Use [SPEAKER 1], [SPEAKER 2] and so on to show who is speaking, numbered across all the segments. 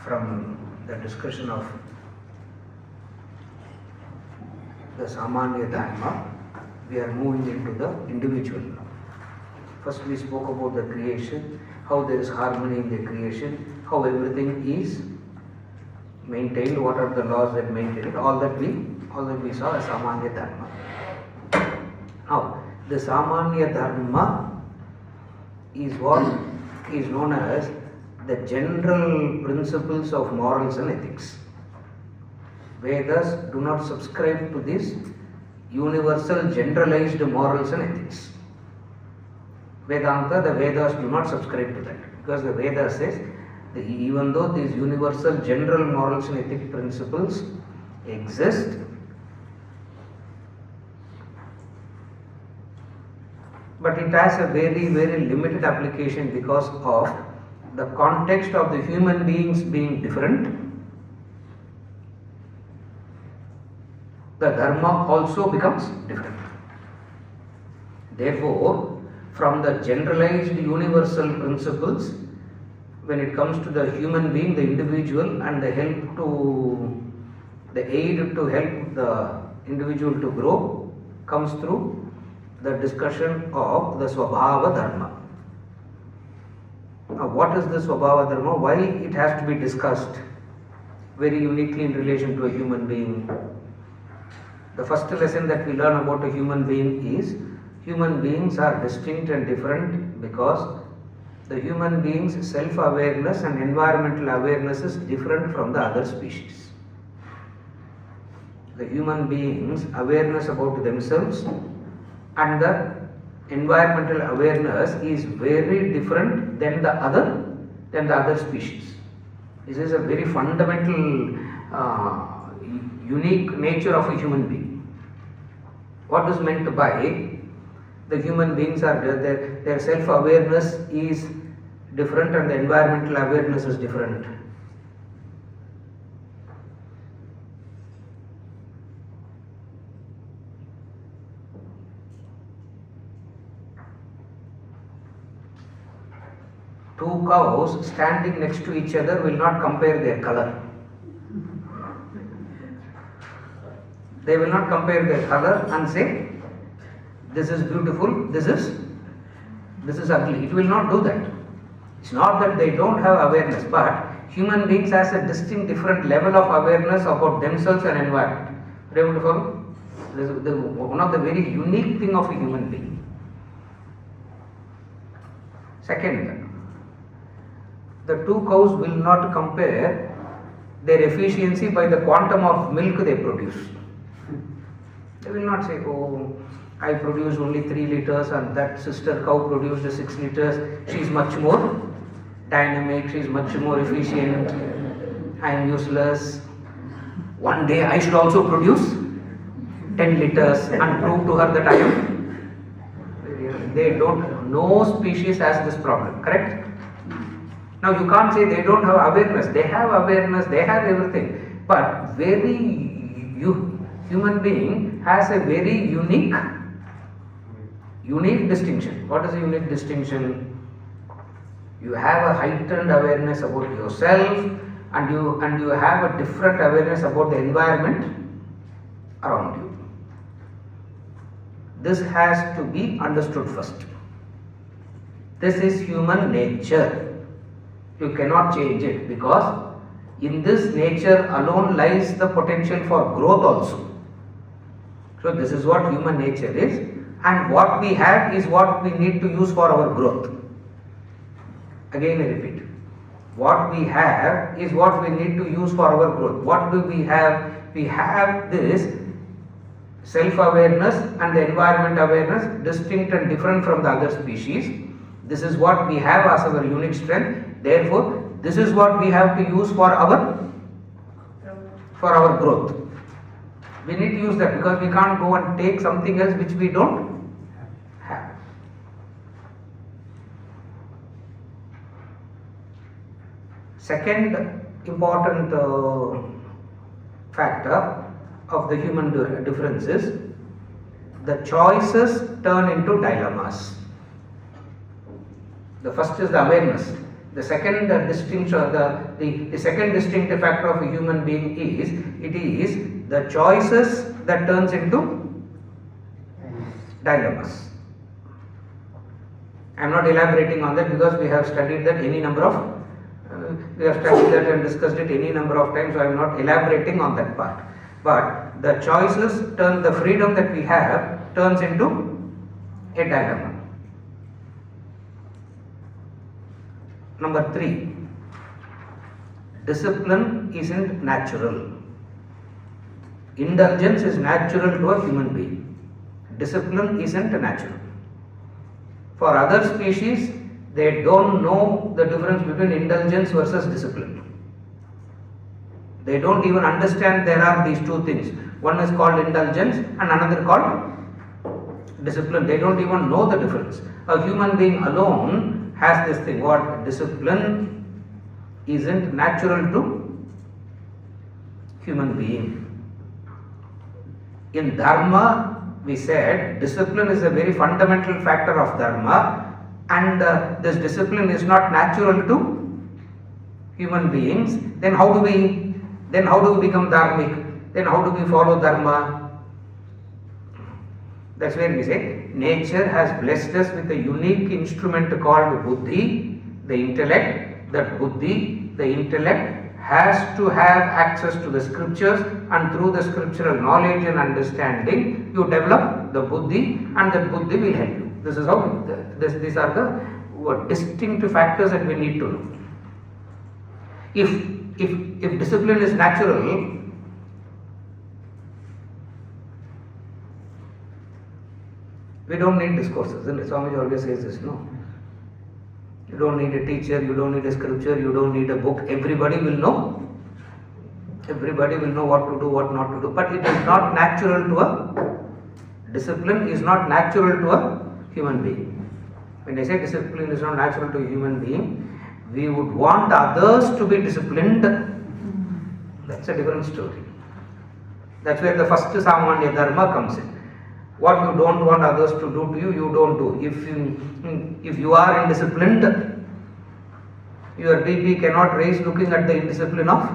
[SPEAKER 1] from the discussion of the Samanya Dharma, we are moving into the individual now. First we spoke about the creation, how there is harmony in the creation, how everything is maintained, what are the laws that maintain it, all that we saw as Samanya Dharma. Now, the Samanya Dharma is what is known as the general principles of morals and ethics. Vedas do not subscribe to this universal generalized morals and ethics. Vedanta, the Vedas do not subscribe to that, because the Veda says that even though these universal general morals and ethic principles exist, but it has a very, very limited application because of the context of the human beings being different. The Dharma also becomes different. Therefore, from the generalized universal principles, when it comes to the human being, the individual, and the aid to help the individual to grow, comes through the discussion of the Swabhava Dharma. Now, what is the Swabhava Dharma? Why it has to be discussed very uniquely in relation to a human being? The first lesson that we learn about a human being is human beings are distinct and different because the human being's self-awareness and environmental awareness is different from the other species. The human being's awareness about themselves and the environmental awareness is very different than the other species. This is a very fundamental unique nature of a human being. What is meant by the human beings are their self-awareness is different and the environmental awareness is different. Two cows standing next to each other will not compare their color. They will not compare their color and say, this is beautiful, this is ugly. It will not do that. It's not that they don't have awareness, but human beings has a distinct different level of awareness about themselves and environment. Are you able to follow? This is one of the very unique thing of a human being. Second, the two cows will not compare their efficiency by the quantum of milk they produce. They will not say, oh, I produce only 3 liters and that sister cow produced 6 liters. She is much more dynamic, she is much more efficient. I am useless. One day I should also produce 10 liters and prove to her that I am. They don't, no species has this problem, correct? Now you can't say they don't have awareness. They have awareness, they have everything. But human being has a very unique distinction. What is a unique distinction? You have a heightened awareness about yourself and you have a different awareness about the environment around you. This has to be understood first. This is human nature. You cannot change it because in this nature alone lies the potential for growth also. So this is what human nature is, and what we have is what we need to use for our growth. Again I repeat, what we have is what we need to use for our growth. What do we have? We have this self-awareness and the environment awareness distinct and different from the other species. This is what we have as our unique strength. Therefore, this is what we have to use for our growth. We need to use that because we can't go and take something else which we don't have. Second important factor of the human difference is the choices turn into dilemmas. The first is the awareness. The second distinction, the second distinctive factor of a human being is, it is the choices that turns into dilemmas. I am not elaborating on that because we have studied that any number of we have studied that and discussed it any number of times, so I am not elaborating on that part. But the choices turn, the freedom that we have turns into a dilemma. Number 3, discipline isn't natural. Indulgence is natural to a human being. Discipline isn't natural. For other species, they don't know the difference between indulgence versus discipline. They don't even understand there are these two things. One is called indulgence and another called discipline. They don't even know the difference. A human being alone has this thing. What? Discipline isn't natural to human being. In Dharma, we said discipline is a very fundamental factor of Dharma, and this discipline is not natural to human beings. Then how do we become dharmic? Then how do we follow Dharma? That's where we say nature has blessed us with a unique instrument called buddhi, the intellect. That buddhi, the intellect, has to have access to the scriptures, and through the scriptural knowledge and understanding you develop the buddhi, and that buddhi will help you. This is how these are the distinctive factors that we need to know. If discipline is natural, we don't need discourses. And Swamiji always says this, no. You don't need a teacher, you don't need a scripture, you don't need a book. Everybody will know. Everybody will know what to do, what not to do. But it is not natural to a discipline is not natural to a human being. When I say discipline is not natural to a human being, we would want others to be disciplined. That's a different story. That's where the first Samanya Dharma comes in. What you don't want others to do to you, you don't do. If you are indisciplined, your BP cannot raise looking at the indiscipline of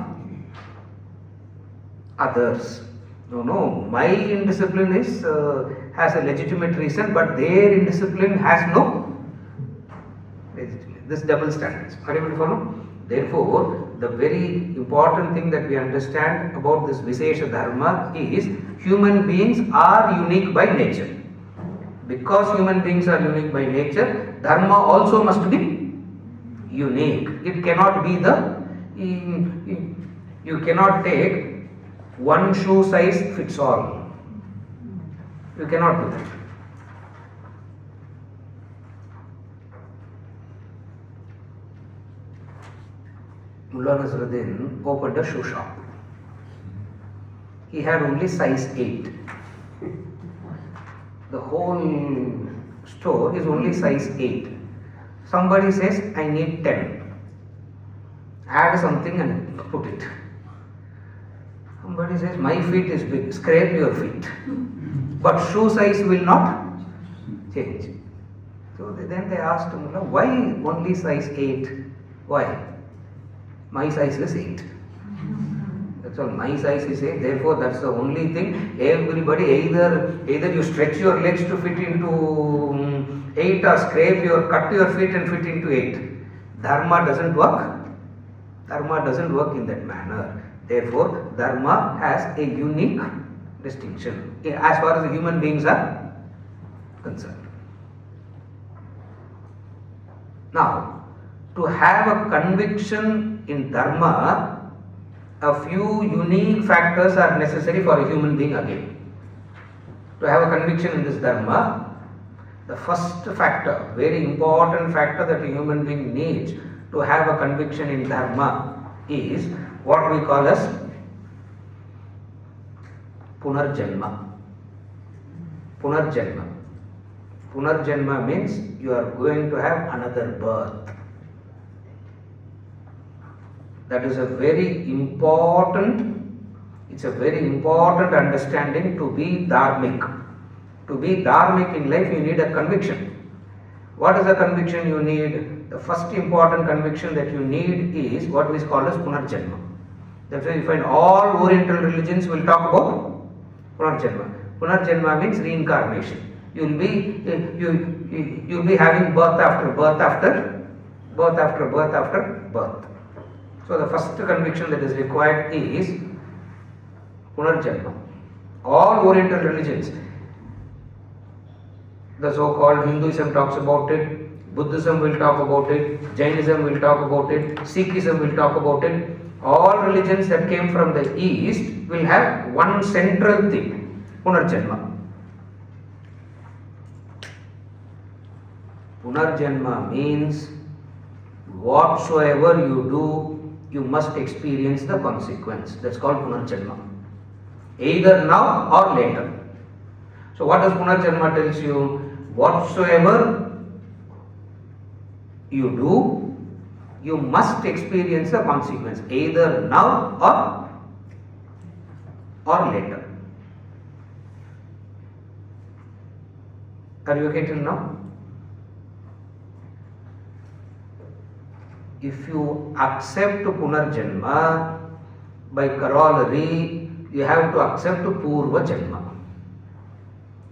[SPEAKER 1] others. No, my indiscipline has a legitimate reason, but their indiscipline has no legitimate. This double standards. Are you able to follow? Therefore, the very important thing that we understand about this Vishesha Dharma is human beings are unique by nature. Because human beings are unique by nature, Dharma also must be unique. It cannot be you cannot take one shoe size fits all. You cannot do that. Mullah Nasruddin opened a shoe shop. He had only size 8. The whole store is only size 8. Somebody says, I need 10. Add something and put it. Somebody says, my feet is big, scrape your feet. But shoe size will not change. So then they asked Mullah, why only size 8? Why? My size is 8. That's all. My size is 8. Therefore, that's the only thing. Everybody, either you stretch your legs to fit into 8 or cut your feet and fit into 8. Dharma doesn't work. Dharma doesn't work in that manner. Therefore, Dharma has a unique distinction as far as the human beings are concerned. Now, to have a conviction in Dharma, a few unique factors are necessary for a human being again. To have a conviction in this Dharma, the first factor, very important factor that a human being needs to have a conviction in Dharma is what we call as Punarjanma. Punarjanma. Punarjanma means you are going to have another birth. That is a very important, it's a very important understanding to be dharmic. To be dharmic in life, you need a conviction. What is the conviction you need? The first important conviction that you need is what is called as Punarjanma. That's why you find all Oriental religions will talk about Punarjanma. Punarjanma means reincarnation. You'll be having birth after birth after birth after birth after birth. So the first conviction that is required is Punarjanma. All Oriental religions, the so-called Hinduism talks about it, Buddhism will talk about it, Jainism will talk about it, Sikhism will talk about it. All religions that came from the East will have one central thing, Punarjanma. Punarjanma means whatsoever you do, you must experience the consequence. That's called Punarjanma. Either now or later. So what does Punarjanma tells you? Whatsoever you do, you must experience the consequence. Either now or later. Are you okay till now? If you accept Punarjanma, by corollary, you have to accept Purva Janma.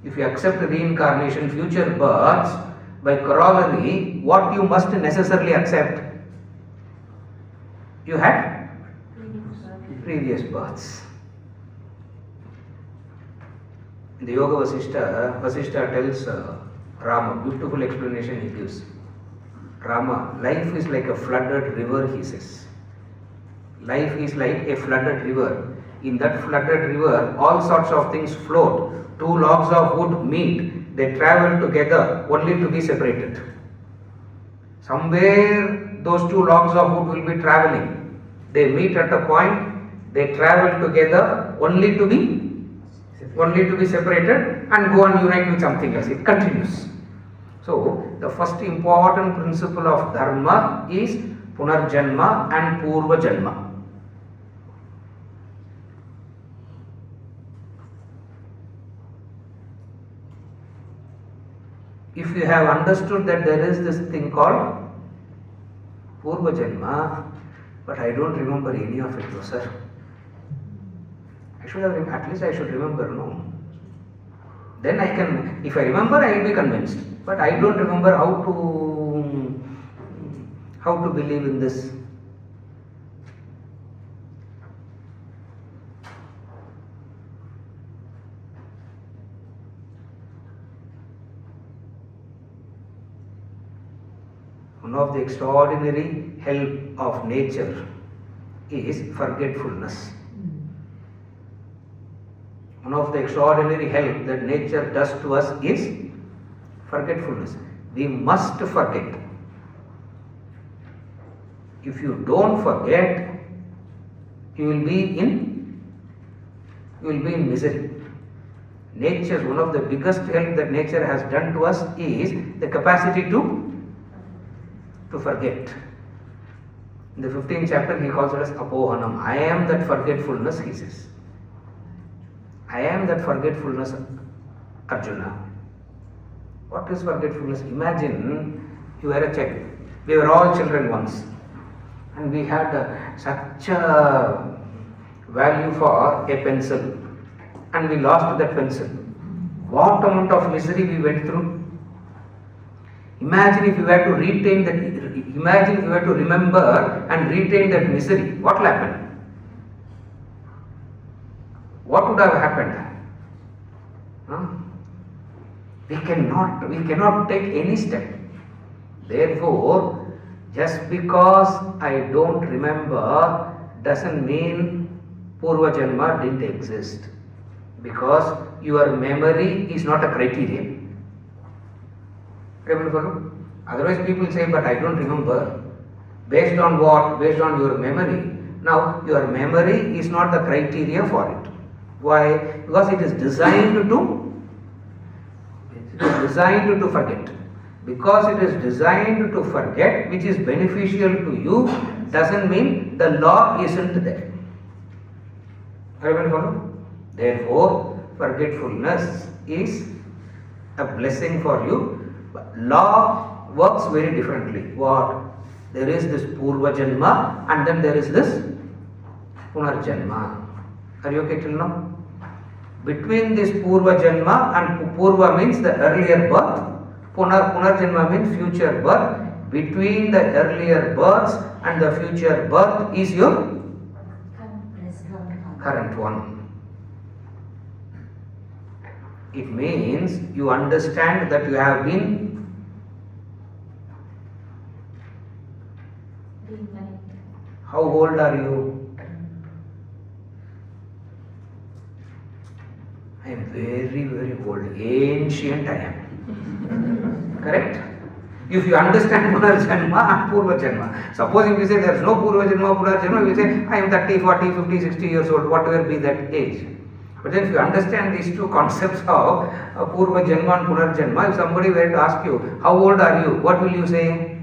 [SPEAKER 1] If you accept reincarnation, future births, by corollary, what you must necessarily accept? You had previous births. In the Yoga Vasishtha tells Rama, beautiful explanation he gives. Rama, life is like a flooded river, he says. Life is like a flooded river. In that flooded river, all sorts of things float. Two logs of wood meet, they travel together only to be separated. Somewhere those two logs of wood will be traveling. They meet at a point, they travel together only to be separated and go and unite with something else. It continues. So, the first important principle of Dharma is Punarjanma and Purva Janma. If you have understood that there is this thing called Purva Janma, but I don't remember any of it, no, sir. At least I should remember, no. Then I can, if I remember, I will be convinced. But I don't remember how to believe in this. One of the extraordinary help of nature is forgetfulness. One of the extraordinary help that nature does to us is forgetfulness. We must forget. If you don't forget, you will be in misery. Nature, one of the biggest help that nature has done to us is the capacity to forget. In the 15th chapter, he calls it as apohanam. I am that forgetfulness, he says. I am that forgetfulness, Arjuna. What is forgetfulness? Imagine you were a child. We were all children once. And we had such a value for a pencil. And we lost that pencil. What amount of misery we went through? Imagine if you were to retain that, imagine if you were to remember and retain that misery. What will happen? What would have happened? We cannot take any step. Therefore, just because I don't remember doesn't mean Purva Janma didn't exist. Because your memory is not a criterion. Otherwise people say, but I don't remember. Based on what? Based on your memory. Now, your memory is not the criteria for it. Why? Because it is designed to forget. Because it is designed to forget, which is beneficial to you, doesn't mean the law isn't there. Everyone follow? Therefore, forgetfulness is a blessing for you. But law works very differently. What? There is this Purva Janma and then there is this Punarjanma. Are you okay till now? Between this Purva Janma and Purva means the earlier birth, Punarjanma means future birth. Between the earlier births and the future birth is your current one. It means you understand that you have been how old are you? I am very, very old. Ancient I am. Correct? If you understand Punarjanma and Purva Janma. Supposing we say there is no Purva Janma, Punarjanma, we say I am 30, 40, 50, 60 years old, whatever be that age. But then if you understand these two concepts of Purva Janma and Punarjanma, if somebody were to ask you, how old are you? What will you say?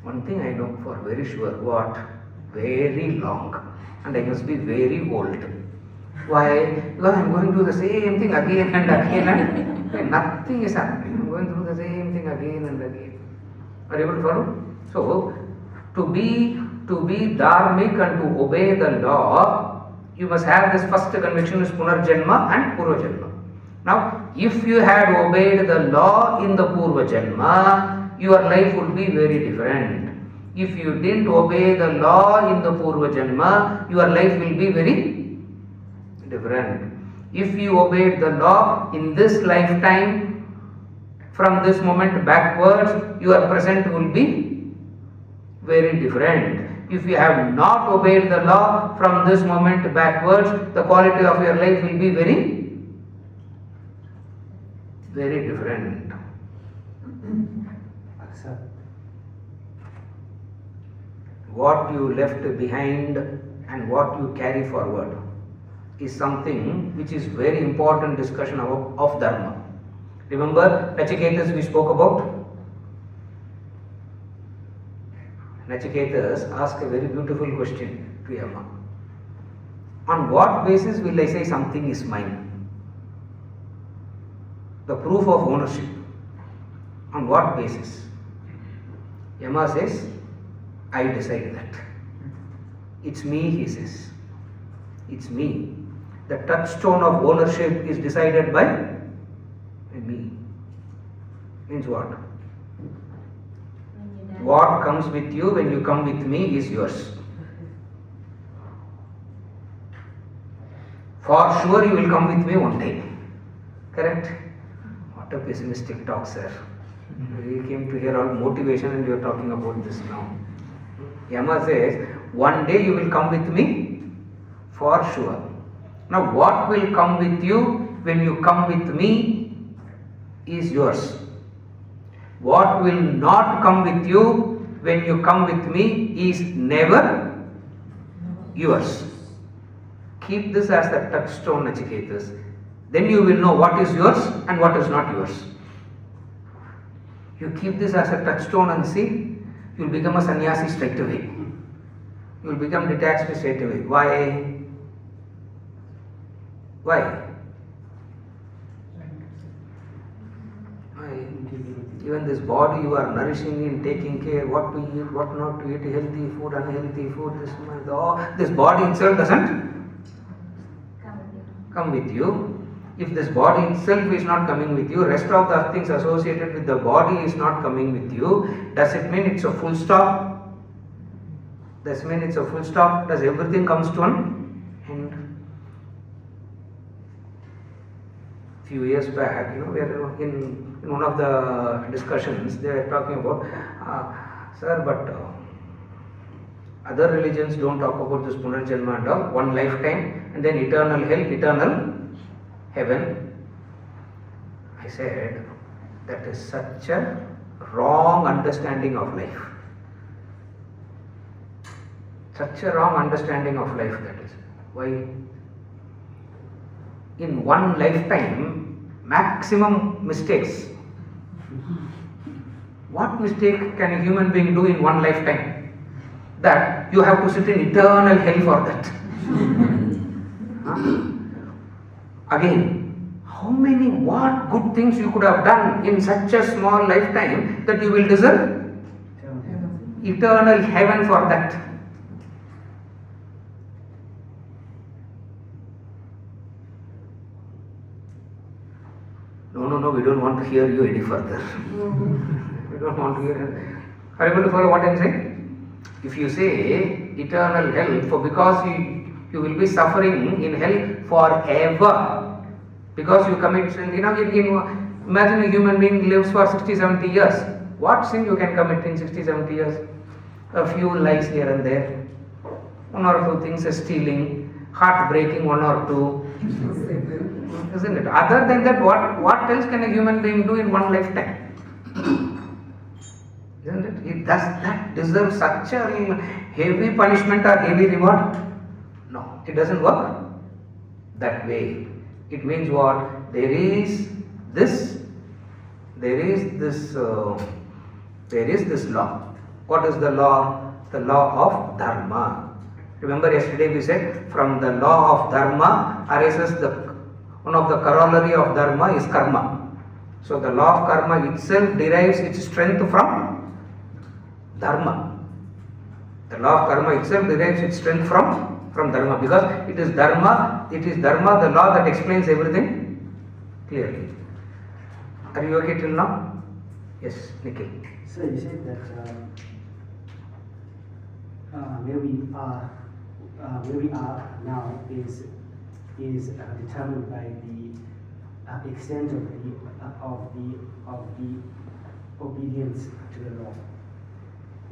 [SPEAKER 1] One thing I know for very sure, what? Very long. And I must be very old. Why? Because I am going through the same thing again and again and nothing is happening. I am going through the same thing again and again. Are you able to follow? So, to be dharmic and to obey the law, you must have this first conviction is Punarjanma and Purva Janma. Now, if you had obeyed the law in the Purva Janma, your life would be very different. If you didn't obey the law in the Purva Janma, your life will be very different. If you obeyed the law in this lifetime, from this moment backwards, your present will be very different. If you have not obeyed the law from this moment backwards, the quality of your life will be very, very different. What you left behind and what you carry forward is something which is very important discussion of Dharma. Remember Nachiketas we spoke about? Nachiketas asked a very beautiful question to Yama. On what basis will I say something is mine? The proof of ownership. On what basis? Yama says, I decide that. It's me, he says. It's me. The touchstone of ownership is decided by me. Means what? What comes with you when you come with me is yours. For sure you will come with me one day. Correct? What a pessimistic talk, sir. We came to hear all motivation and you are talking about this now. Yama says, one day you will come with me for sure. Now what will come with you when you come with me is yours. What will not come with you when you come with me is never yours. Keep this as the touchstone, Nachiketas. Then you will know what is yours and what is not yours. You keep this as a touchstone and see, you will become a sannyasi straight away. You will become detached straight away. Why? Why? Even this body you are nourishing in, taking care, what to eat, what not to eat, healthy food, unhealthy food, this body itself doesn't come with you. If this body itself is not coming with you, rest of the things associated with the body is not coming with you, does it mean it's a full stop? Does it mean it's a full stop? Does everything comes to an end? Few years back, we were in one of the discussions, they were talking about, sir, but other religions don't talk about this Punarjanma and all, one lifetime and then eternal hell, eternal heaven. I said, that is such a wrong understanding of life. Such a wrong understanding of life, that is. Why? In one lifetime, maximum mistakes. What mistake can a human being do in one lifetime? That you have to sit in eternal hell for that. Again, what good things you could have done in such a small lifetime that you will deserve eternal heaven for that. No, we don't want to hear you any further. We don't want to hear. Are you able to follow what I am saying? If you say eternal hell, because you will be suffering in hell forever, because you commit sin. Imagine a human being lives for 60-70 years. What sin you can commit in 60-70 years? A few lies here and there, one or two things, stealing, heartbreaking, one or two. Isn't it? Other than that, what else can a human being do in one lifetime? Isn't it? Does that deserve such a heavy punishment or heavy reward? No, it doesn't work that way. It means what? There is this law. What is the law? The law of Dharma. Remember yesterday we said from the law of Dharma arises one of the corollary of Dharma is karma. So the law of karma itself derives its strength from Dharma. The law of karma itself derives its strength from Dharma, because it is Dharma, the law that explains everything clearly. Are you okay till now? Yes, Nikhil.
[SPEAKER 2] So you said that where we are now is determined by the extent of the obedience to the law.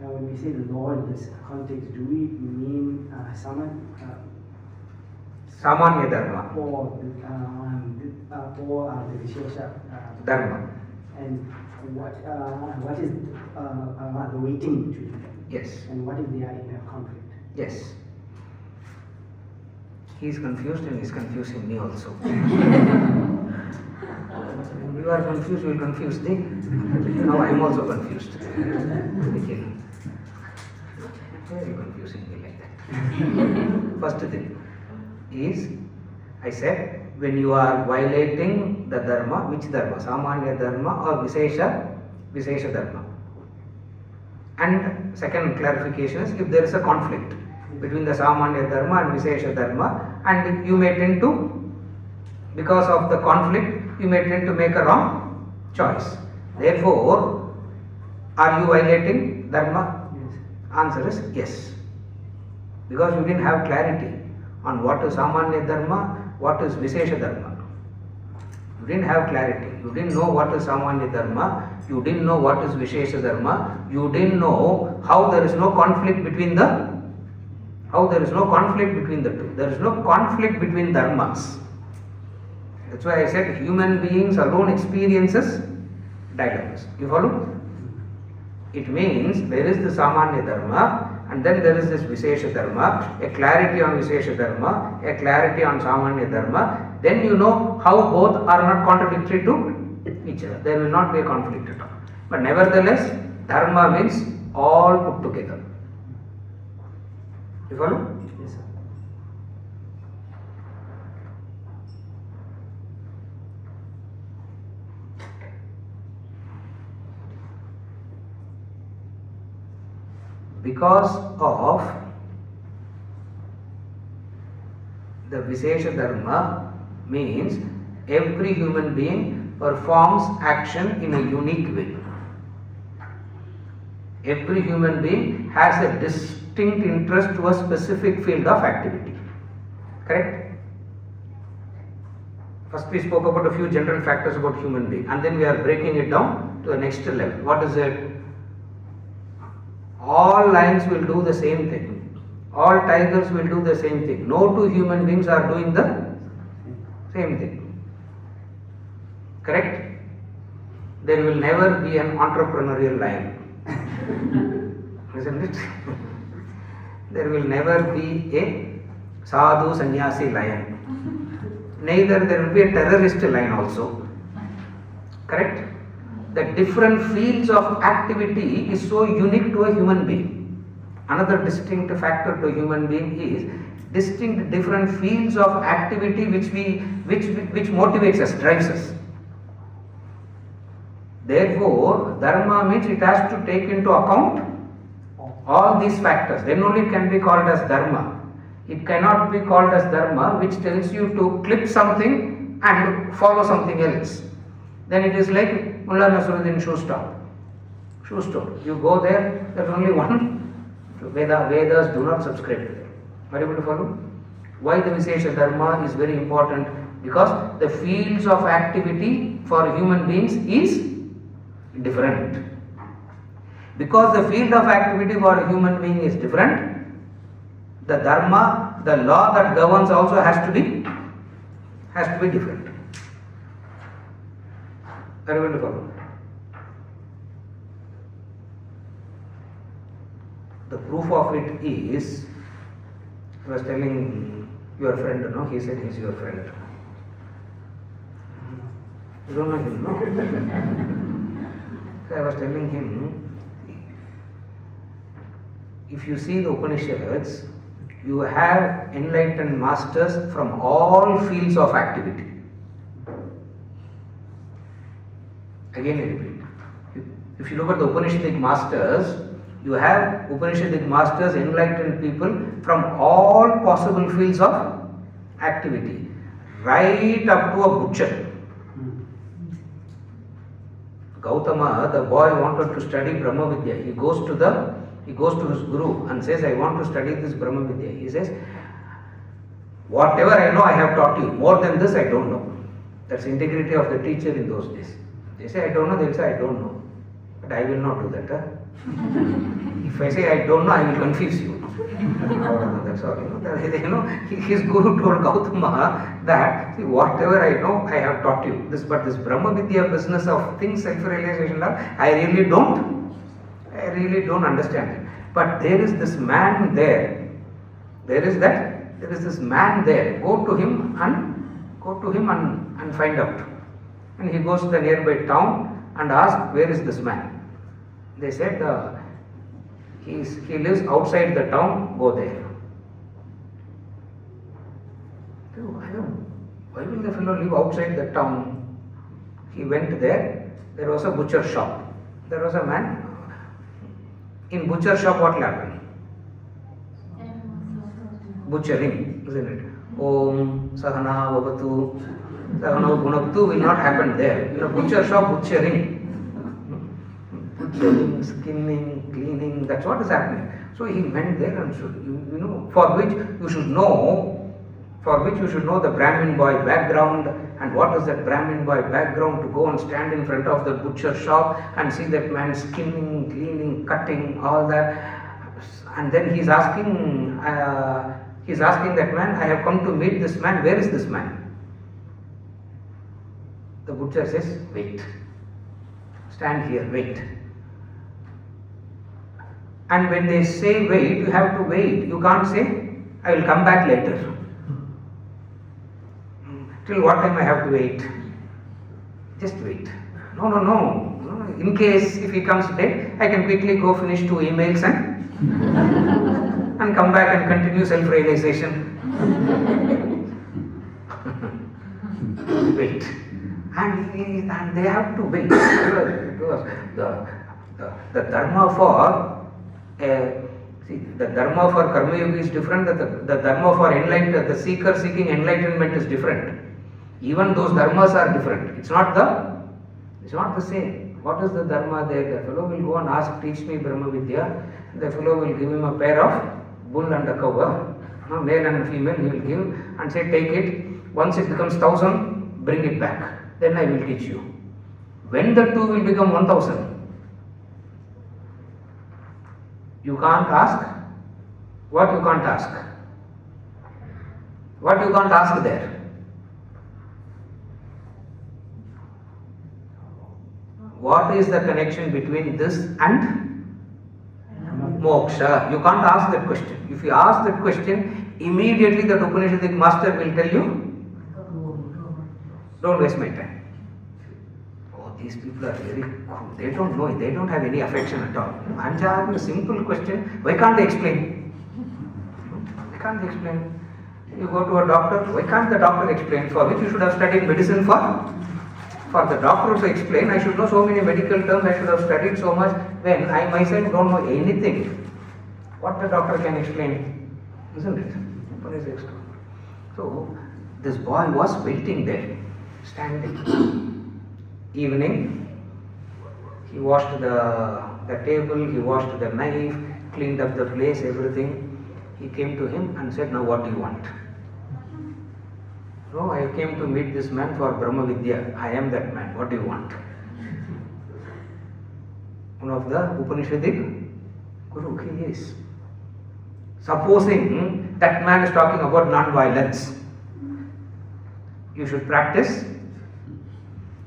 [SPEAKER 2] Now, when we say the law in this context, do we mean
[SPEAKER 1] Samanya Dharma
[SPEAKER 2] or the Vishesha
[SPEAKER 1] Dharma?
[SPEAKER 2] And what is the weighting between them?
[SPEAKER 1] Yes.
[SPEAKER 2] And what if they are in a conflict?
[SPEAKER 1] Yes. He is confused and is confusing me also. When you are confused, you will confuse me. Now I am also confused. Why are you confusing me like that? First thing is, I said, when you are violating the Dharma, which Dharma? Samanya Dharma or Vishesha Dharma. And second clarification is, if there is a conflict between the Samanya Dharma and Vishesha Dharma, and you may tend to, because of the conflict, you may tend to make a wrong choice. Therefore, are you violating Dharma?
[SPEAKER 2] Yes.
[SPEAKER 1] Answer is yes. Because you didn't have clarity on what is Samanya Dharma, what is Vishesha Dharma. You didn't have clarity. You didn't know what is Samanya Dharma. You didn't know what is Vishesha Dharma. You didn't know how there is no conflict between the two. There is no conflict between dharmas. That's why I said human beings alone experiences dilemmas. You follow? It means there is the Samanya Dharma and then there is this Vishesha Dharma, a clarity on Vishesha Dharma, a clarity on Samanya Dharma. Then you know how both are not contradictory to each other. There will not be a conflict at all. But nevertheless, Dharma means all put together. You follow?
[SPEAKER 2] Yes, sir.
[SPEAKER 1] Because of the Vishesha Dharma means every human being performs action in a unique way. Every human being has a distinct interest to a specific field of activity. Correct? First we spoke about a few general factors about human being, and then we are breaking it down to the next level. What is it? All lions will do the same thing. All tigers will do the same thing. No two human beings are doing the same thing. Correct? There will never be an entrepreneurial lion. Isn't it? There will never be a sadhu sannyasi lion. Neither there will be a terrorist lion also. Correct? The different fields of activity is so unique to a human being. Another distinct factor to human being is distinct different fields of activity which motivates us, drives us. Therefore, dharma means it has to take into account all these factors. Then only it can be called as dharma. It cannot be called as dharma which tells you to clip something and follow something else. Then it is like Mullah Nasruddin shoe store. You go there, there's only one. Vedas do not subscribe to them. Are you able to follow? Why the Vishesha Dharma is very important? Because the fields of activity for human beings is different. Because the field of activity for a human being is different, the dharma, the law that governs also has to be different. Are you able to follow? The proof of it is, I was telling your friend, no? He said he's your friend. You don't know him, no? So I was telling him, if you see the Upanishads, you have enlightened masters from all fields of activity. Again I repeat, if you look at the Upanishadic masters, you have Upanishadic masters, enlightened people from all possible fields of activity, right up to a butcher. Gautama, the boy wanted to study Brahma Vidya. He goes to his guru and says, I want to study this Brahma Vidya. He says, whatever I know I have taught you. More than this I don't know. That's integrity of the teacher in those days. They say I don't know, they'll say I don't know. But I will not do that. Huh? If I say I don't know, I will confuse you. That's all. His guru told Gautama that, see, whatever I know, I have taught you. But this Brahma Vidya business of things, self-realization, I really don't understand it. But there is this man there. There is this man there. Go to him and find out. And he goes to the nearby town and asks, where is this man? They said, he lives outside the town, go there. Why will the fellow live outside the town? He went there was a butcher shop. There was a man. In butcher shop, what will happen? Butchering, isn't it? Om Sahana Vavatu Sahana Gunaktu will not happen there. In a butcher shop, butchering, skinning, cleaning, that's what is happening. So he went there and for which you should know the Brahmin boy background and what is that Brahmin boy background to go and stand in front of the butcher shop and see that man skinning, cleaning, cutting, all that. And then he's asking that man, I have come to meet this man, where is this man? The butcher says, wait. Stand here, wait. And when they say wait, you have to wait. You can't say, I will come back later. Till what time I have to wait? Just wait. No. In case if he comes late, I can quickly go finish 2 emails and come back and continue self-realization. Wait. And they have to wait. Because the dharma for the dharma for karma yoga is different. The dharma for the seeker seeking enlightenment is different. Even those dharmas are different. It's not the same. What is the dharma there? The fellow will go and ask, teach me Brahma Vidya. The fellow will give him a pair of bull and a cow, male and female. He will give and say, take it. Once it becomes 1,000, bring it back. Then I will teach you. When the 2 will become 1,000, you can't ask. What you can't ask? What you can't ask there? What is the connection between this and moksha? You can't ask that question. If you ask that question, immediately the Upanishadic master will tell you, don't waste my time. Oh, these people are very cool. They don't know it. They don't have any affection at all. I'm just asking a simple question. Why can't they explain? Why can't they explain? You go to a doctor. Why can't the doctor explain? For which you should have studied medicine for? For the doctor to explain, I should know so many medical terms. I should have studied so much. When I myself don't know anything, what the doctor can explain, isn't it? What is explain? So this boy was waiting there, standing. Evening, he washed the table, he washed the knife, cleaned up the place, everything. He came to him and said, now what do you want? No, I came to meet this man for Brahma Vidya. I am that man. What do you want? One of the Upanishadic Guru, he is. Supposing that man is talking about non-violence, you should practice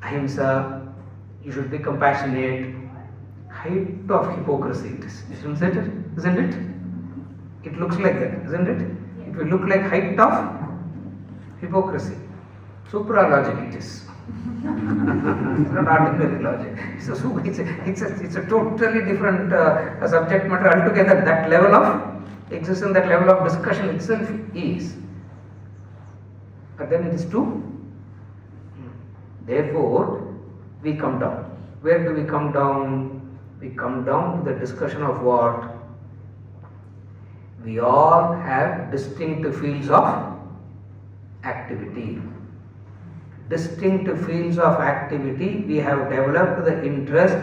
[SPEAKER 1] ahimsa, you should be compassionate. Height of hypocrisy it is, isn't it? Isn't it? It looks like that, isn't it? It will look like height of hypocrisy. Supra logic it is. It's not ordinary logic. It's a totally different subject matter altogether. That level of existence, that level of discussion itself is. But then it is too. Therefore, we come down. Where do we come down? We come down to the discussion of what? We all have distinct fields of activity. Distinct fields of activity, we have developed the interest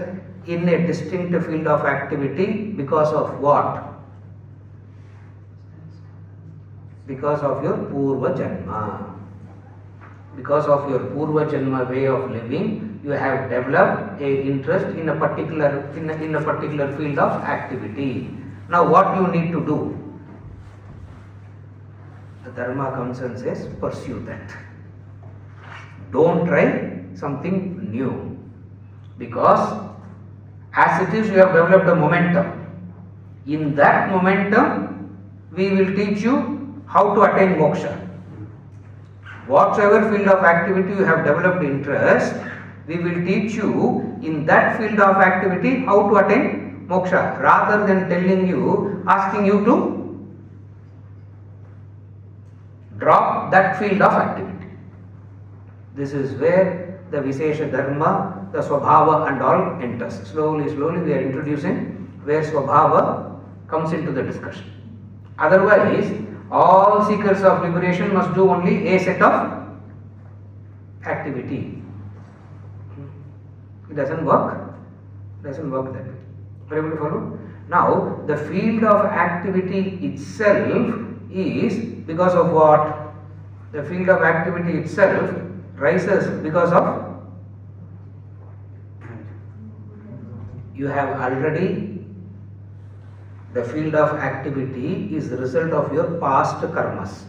[SPEAKER 1] in a distinct field of activity because of what? Because of your Purva Janma. Because of your Purva Janma way of living, you have developed a interest in a particular field of activity. Now what you need to do? The Dharma comes and says, pursue that. Don't try something new. Because as it is, you have developed a momentum. In that momentum, we will teach you how to attain moksha. Whatsoever field of activity you have developed interest, we will teach you in that field of activity how to attain moksha, rather than telling you, asking you to drop that field of activity. This is where the Vishesha Dharma, the Swabhava and all enters. Slowly we are introducing where Swabhava comes into the discussion. Otherwise, all seekers of liberation must do only a set of activity. It doesn't work. It doesn't work that way. Are you able to follow? Now, the field of activity itself is because of what? The field of activity itself rises because of you have already, the field of activity is the result of your past karmas.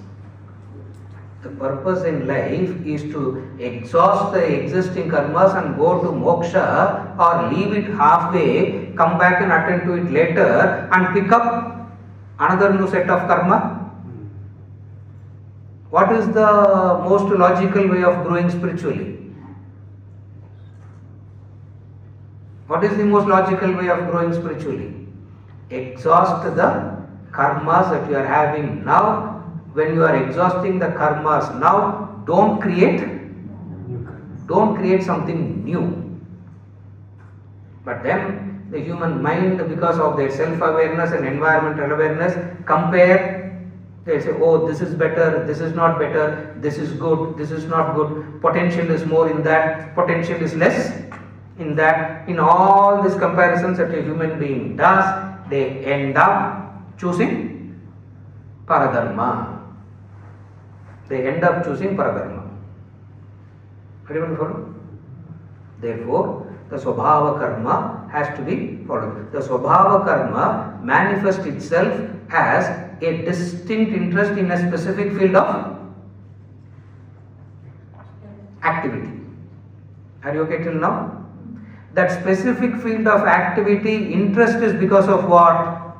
[SPEAKER 1] The purpose in life is to exhaust the existing karmas and go to moksha, or leave it halfway, come back and attend to it later and pick up another new set of karma. What is the most logical way of growing spiritually? What is the most logical way of growing spiritually? Exhaust the karmas that you are having now. When you are exhausting the karmas now, don't create something new. But then the human mind, because of their self-awareness and environmental awareness, compare. They say, oh, this is better, this is not better, this is good, this is not good, potential is more in that, potential is less in that. In all these comparisons that a human being does, they end up choosing Paradharma. They end up choosing Paradharma. Are you able to follow? Therefore, the Swabhava Karma has to be followed. The Swabhava Karma manifests itself as a distinct interest in a specific field of activity. Are you okay till now? That specific field of activity interest is because of what?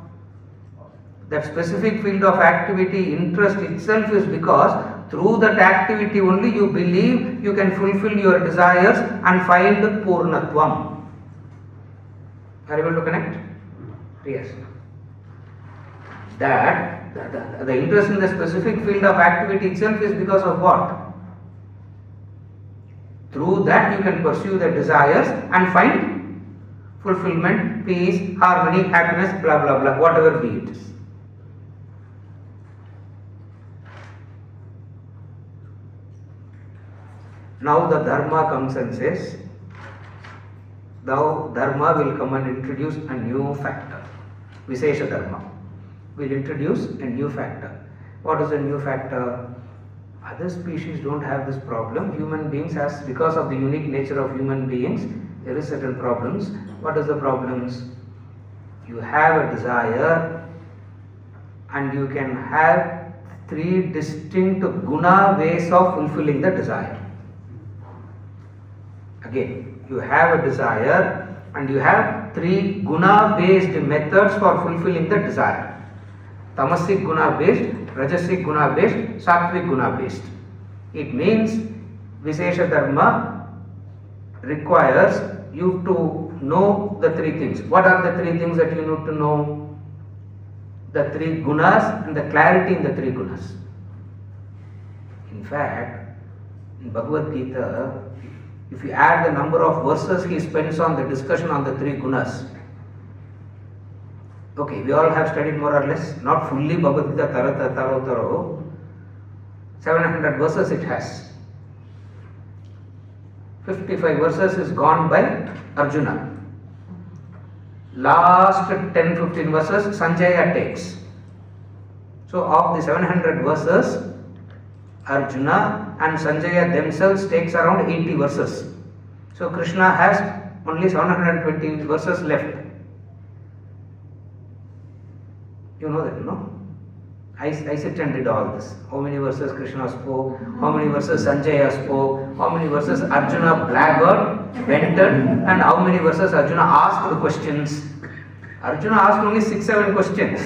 [SPEAKER 1] That specific field of activity interest itself is because Through that activity only you believe you can fulfill your desires and find Purnatvam. Are you able to connect? Yes. That the interest in the specific field of activity itself is because of what? Through that you can pursue the desires and find fulfillment, peace, harmony, happiness, blah blah blah, whatever be it is. Now the Dharma comes and says, now Dharma will come and introduce a new factor. Vishesha Dharma will introduce a new factor. What is a new factor? Other species don't have this problem. Human beings has, because of the unique nature of human beings, there is certain problems. What is the problems? You have a desire and you can have three distinct guna ways of fulfilling the desire. Again, you have a desire and you have three guna based methods for fulfilling the desire. Tamasic guna based, Rajasic guna based, Sattvic guna based. It means Vishesha Dharma requires you to know the three things. What are the three things that you need to know? The three gunas and the clarity in the three gunas. In fact, in Bhagavad Gita, if you add the number of verses he spends on the discussion on the three gunas, okay, we all have studied more or less, not fully Bhagavad Gita Taro, 700 verses it has. 55 verses is gone by Arjuna. Last 10-15 verses Sanjaya takes. So of the 700 verses, Arjuna and Sanjaya themselves takes around 80 verses. So Krishna has only 720 verses left. You know that, no? I sit and did all this. How many verses Krishna spoke, how many verses Sanjaya spoke, how many verses Arjuna blabbed, vented, and how many verses Arjuna asked the questions. Arjuna asked only 6-7 questions.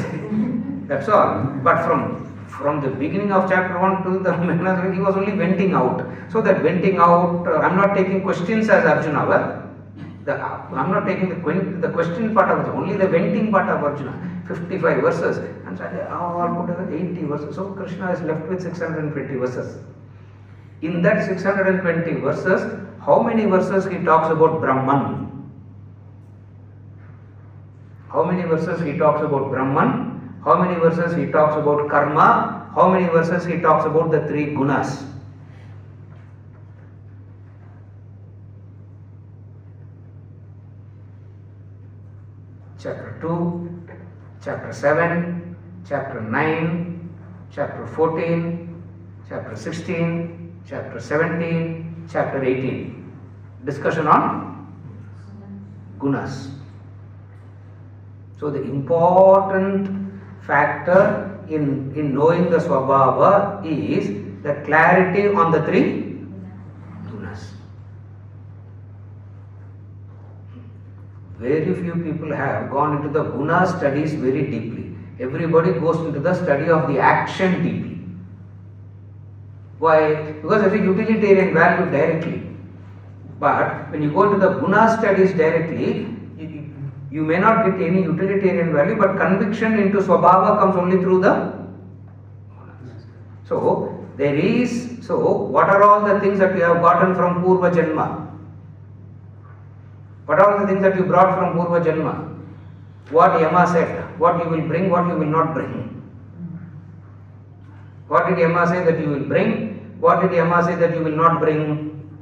[SPEAKER 1] That's all. But from the beginning of chapter 1 to the middle, he was only venting out. So that venting out, I'm not taking questions as Arjuna. I'm not taking the question part of it, only the venting part of Arjuna. 55 verses and all put together 80 verses. So Krishna is left with 620 verses. In that 620 verses, how many verses he talks about Brahman? How many verses he talks about Brahman? How many verses he talks about karma? How many verses he talks about the three gunas? Chapter 2, Chapter 7, Chapter 9, Chapter 14, Chapter 16, Chapter 17, Chapter 18. Discussion on gunas. So the important factor in knowing the Swabhava is the clarity on the three gunas. Very few people have gone into the guna studies very deeply. Everybody goes into the study of the action deeply. Why? Because it is a utilitarian value directly. But when you go into the guna studies directly, you may not get any utilitarian value, but conviction into Swabhava comes only through the gunas. So what are all the things that you have gotten from Purva Janma? What are the things that you brought from Purva Janma? What Yama said, what you will bring, what you will not bring. What did Yama say that you will bring? What did Yama say that you will not bring?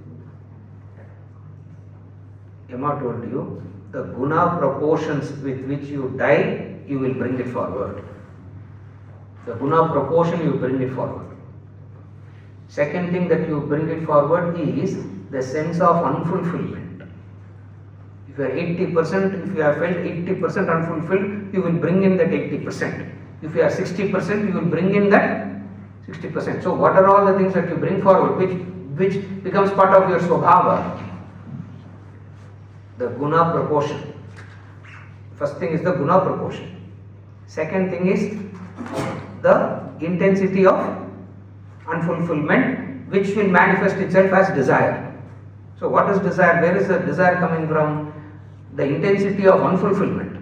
[SPEAKER 1] Yama told you, the guna proportions with which you die, you will bring it forward. The guna proportion, you bring it forward. Second thing that you bring it forward is the sense of unfulfillment. If you are 80%, if you have felt 80% unfulfilled, you will bring in that 80%. If you are 60%, you will bring in that 60%. So what are all the things that you bring forward, which becomes part of your Swabhava? The guna proportion. First thing is the guna proportion. Second thing is the intensity of unfulfillment, which will manifest itself as desire. So what is desire? Where is the desire coming from? The intensity of unfulfillment.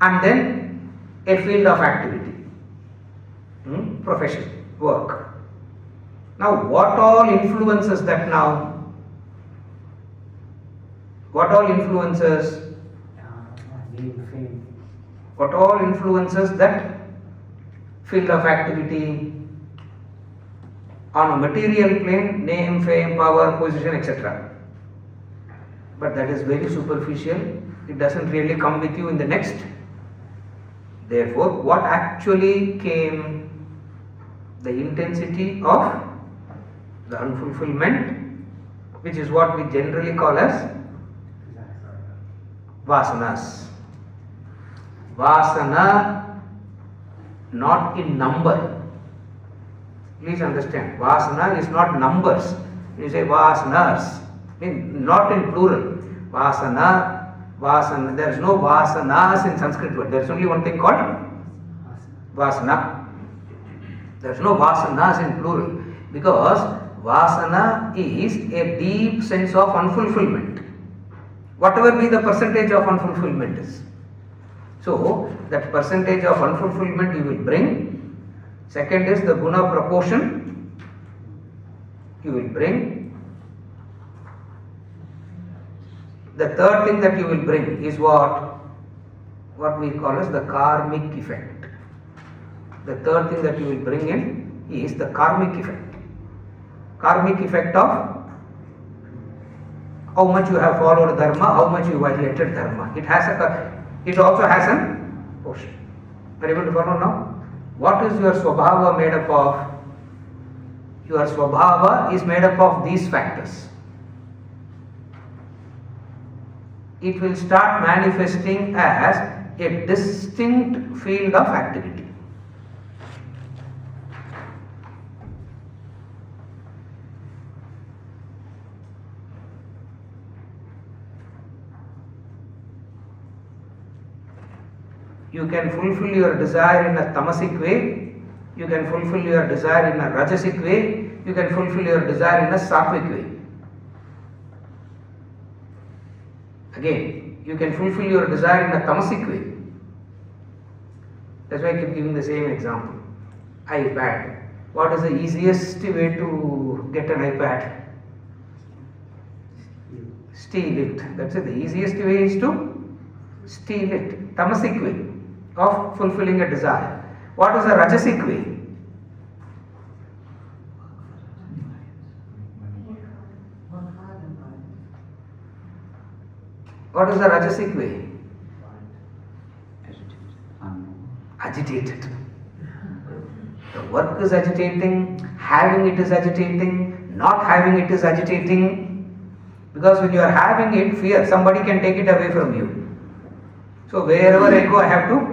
[SPEAKER 1] And then a field of activity, profession, work. Now what all influences that now? What all influences?
[SPEAKER 2] Fame.
[SPEAKER 1] What all influences that field of activity? On a material plane, name, fame, power, position, etc. But that is very superficial. It doesn't really come with you in the next. Therefore, what actually came? The intensity of the unfulfillment, which is what we generally call as vasanas. Vasana, not in number. Please understand, vasana is not numbers. You say vasanas, not in plural. Vasana, there is no vasanas in Sanskrit word. There is only one thing called vasana. There is no vasanas in plural, because vasana is a deep sense of unfulfillment. Whatever be the percentage of unfulfillment is. So, that percentage of unfulfillment you will bring. Second is the guna proportion you will bring. The third thing that you will bring is what we call as the karmic effect. The third thing that you will bring in is the karmic effect. Karmic effect of how much you have followed Dharma, how much you violated Dharma. It also has an portion. Are you able to follow now? What is your swabhava made up of? Your swabhava is made up of these factors. It will start manifesting as a distinct field of activity. You can fulfill your desire in a tamasic way, you can fulfill your desire in a rajasic way, you can fulfill your desire in a sattvic way. Again, you can fulfill your desire in a tamasic way. That's why I keep giving the same example. iPad. What is the easiest way to get an iPad? Steal it. That's it. The easiest way is to steal it. Tamasic way of fulfilling a desire. What is a rajasic way? What is the rajasic way? Agitated. The work is agitating, having it is agitating, not having it is agitating. Because when you are having it, fear, somebody can take it away from you. So wherever I go, I have to.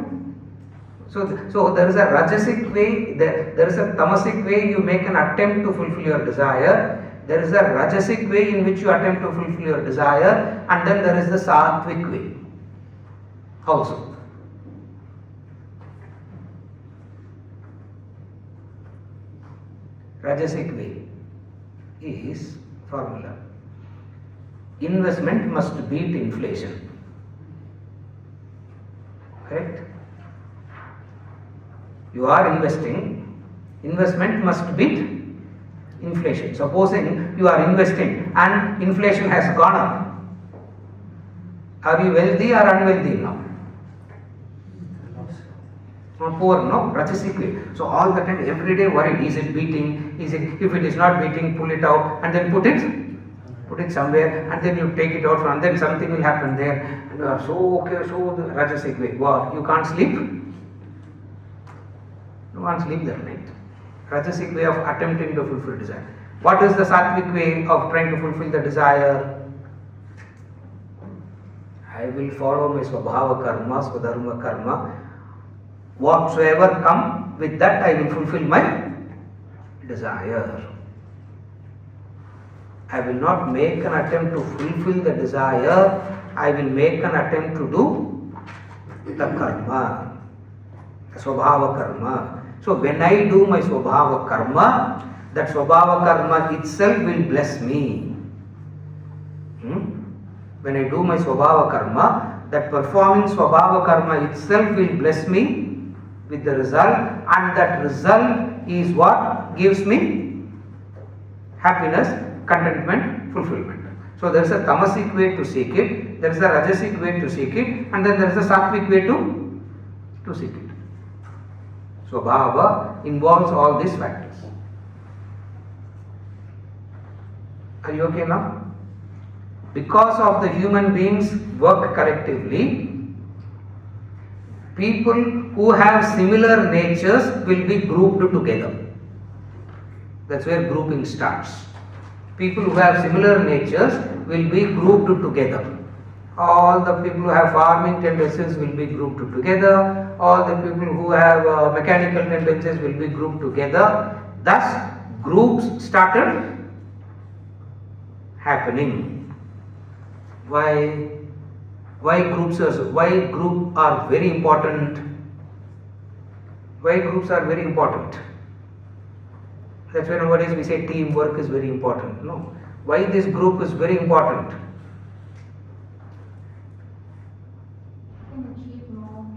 [SPEAKER 1] So there is a rajasic way, there is a tamasic way, you make an attempt to fulfill your desire. There is a rajasic way in which you attempt to fulfill your desire, and then there is the sattvic way also. Rajasic way is formula. Investment must beat inflation. Correct? You are investing, investment must beat inflation. Supposing you are investing and inflation has gone up. Are you wealthy or unwealthy now? Poor, no? Rajasic way. So all the time, every day worried, is it beating? If it is not beating, pull it out and then put it somewhere, and then you take it out and then something will happen there, and you are so the rajasic way. What? You can't sleep? You can't sleep that night. Rajasic way of attempting to fulfill desire. What is the sattvic way of trying to fulfill the desire? I will follow my swabhava karma, swadharma karma. Whatsoever come with that, I will fulfill my desire. I will not make an attempt to fulfill the desire. I will make an attempt to do the karma, the swabhava karma. So when I do my Swabhava Karma, that Swabhava Karma itself will bless me. When I do my Swabhava Karma, that performing Swabhava Karma itself will bless me with the result, and that result is what gives me happiness, contentment, fulfillment. So there is a tamasic way to seek it, there is a rajasic way to seek it, and then there is a sattvic way to seek it. Swabhava involves all these factors. Are you okay now? Because of the human beings work collectively, people who have similar natures will be grouped together. That's where grouping starts. People who have similar natures will be grouped together. All the people who have farming tendencies will be grouped together. All the people who have mechanical tendencies will be grouped together. Thus, groups started happening. Why groups are very important? Why groups are very important? That's why nowadays we say teamwork is very important. No. Why this group is very important?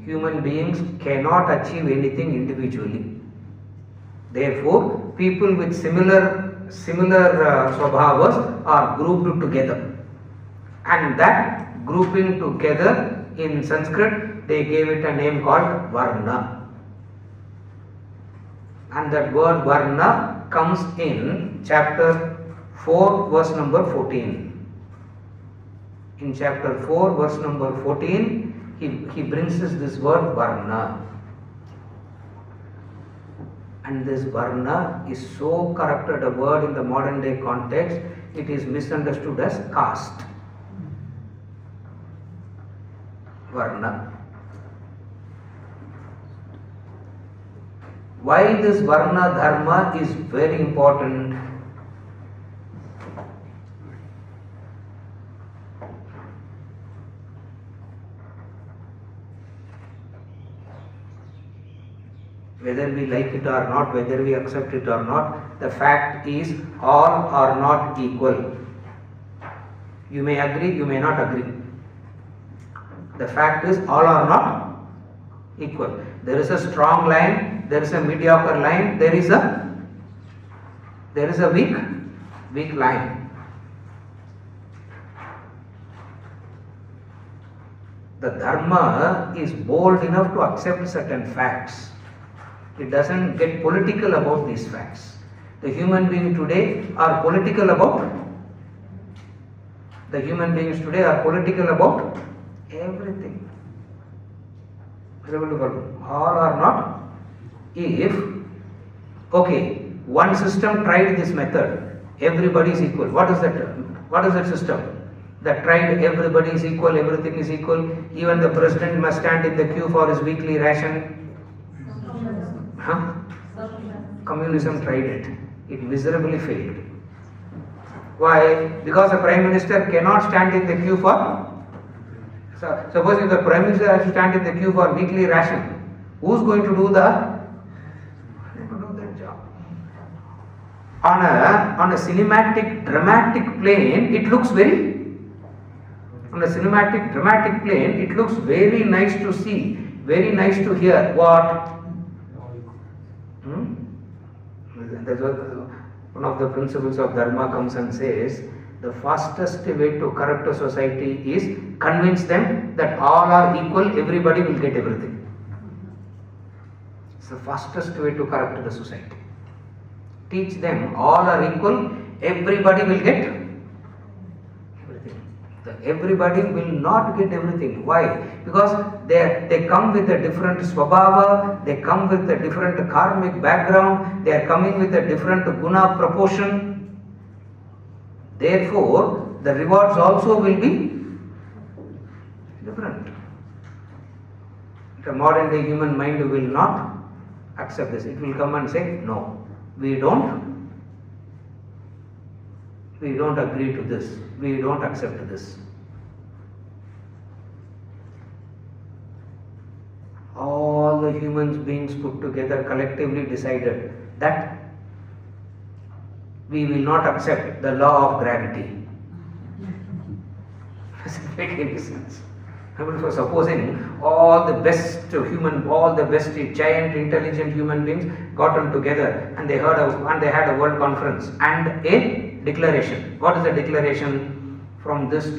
[SPEAKER 1] Human beings cannot achieve anything individually. Therefore, people with similar swabhavas are grouped together. And that grouping together, in Sanskrit, they gave it a name called Varna. And that word Varna comes in chapter 4, verse number 14. In chapter 4, verse number 14, he brings us this word Varna. And this Varna is so corrupted a word in the modern day context, it is misunderstood as caste. Varna. Why this Varna Dharma is very important? Whether we like it or not, whether we accept it or not, the fact is all are not equal. You may agree, you may not agree. The fact is all are not equal. There is a strong line, there is a mediocre line, there is a weak line. The Dharma is bold enough to accept certain facts. It doesn't get political about these facts. The human beings today are political about everything. All are not. If, okay, one system tried this method, everybody is equal. What is that? What is that system? That tried everybody is equal, everything is equal, even the president must stand in the queue for his weekly ration. Communism tried it. It miserably failed. Why? Because the Prime Minister cannot stand in the queue for. Suppose if the Prime Minister has to stand in the queue for weekly ration, who's going to do that job? On a cinematic, dramatic plane, it looks very. On a cinematic, dramatic plane, it looks very nice to see, very nice to hear. What? That's what one of the principles of Dharma comes and says, the fastest way to corrupt a society is convince them that all are equal, everybody will get everything. It's the fastest way to corrupt the society. Teach them all are equal, everybody will get everything. Everybody will not get everything. Why? Because they come with a different swabhava, they come with a different karmic background, they are coming with a different guna proportion. Therefore, the rewards also will be different. The modern day human mind will not accept this. It will come and say, no, we don't agree to this, we don't accept this. All the human beings put together collectively decided that we will not accept the law of gravity. Doesn't make any sense. I mean, for supposing all the best giant intelligent human beings gotten together and they had a world conference and a declaration. What is the declaration? From this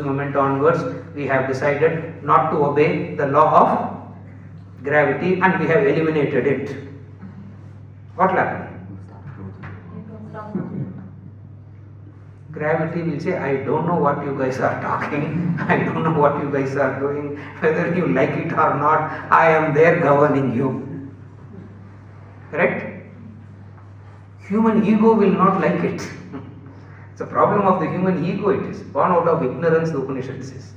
[SPEAKER 1] moment onwards, we have decided not to obey the law of gravity and we have eliminated it. What will happen? Gravity will say, I don't know what you guys are talking, I don't know what you guys are doing, whether you like it or not, I am there governing you. Correct? Human ego will not like it. It's a problem of the human ego, it is. Born out of ignorance, the Upanishad says.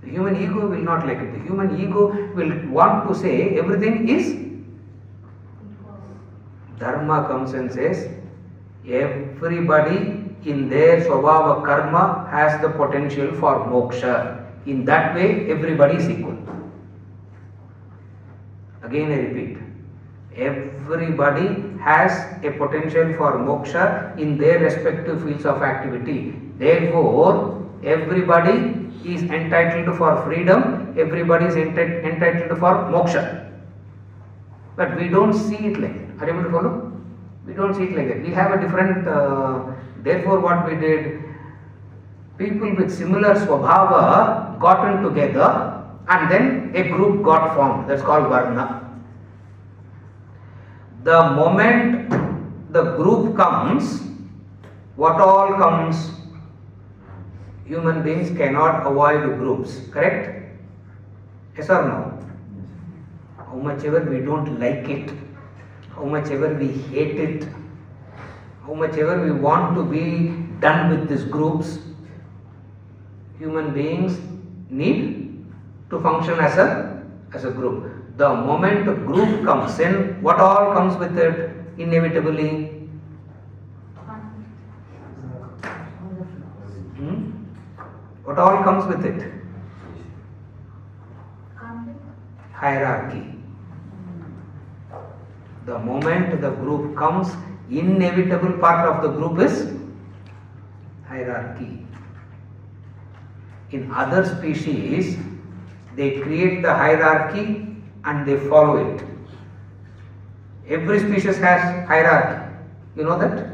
[SPEAKER 1] The human ego will not like it. The human ego will want to say everything is. Dharma comes and says, everybody in their swabhava karma has the potential for moksha. In that way, everybody is equal. Again I repeat, everybody has a potential for moksha in their respective fields of activity. Therefore, everybody is entitled for freedom, everybody is entitled for moksha. But we don't see it like that. Are you able to follow? We don't see it like that. We have a different, therefore what we did, people with similar swabhava gotten together and then a group got formed. That's called varna. The moment the group comes, what all comes? Human beings cannot avoid groups, correct? Yes or no? How much ever we don't like it, how much ever we hate it, how much ever we want to be done with these groups, human beings need to function as a group. The moment a group comes in, what all comes with it? Inevitably, what all comes with it? Hierarchy. The moment the group comes, inevitable part of the group is hierarchy. In other species, they create the hierarchy and they follow it. Every species has hierarchy. You know that?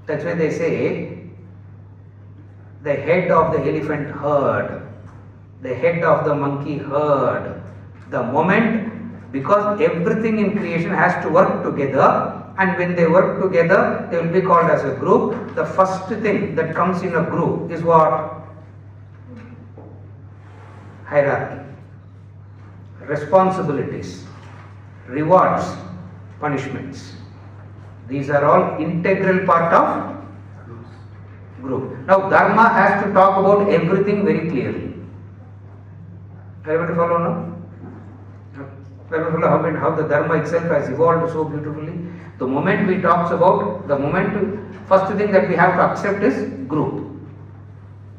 [SPEAKER 1] That's why they say the head of the elephant herd, the head of the monkey herd. The moment, because everything in creation has to work together, and when they work together, they will be called as a group. The first thing that comes in a group is what? Hierarchy. Responsibilities, rewards, punishments. These are all integral part of group. Now Dharma has to talk about everything very clearly. Are you able to follow now? Are you able to follow how the Dharma itself has evolved so beautifully? The moment we talks about, first thing that we have to accept is group.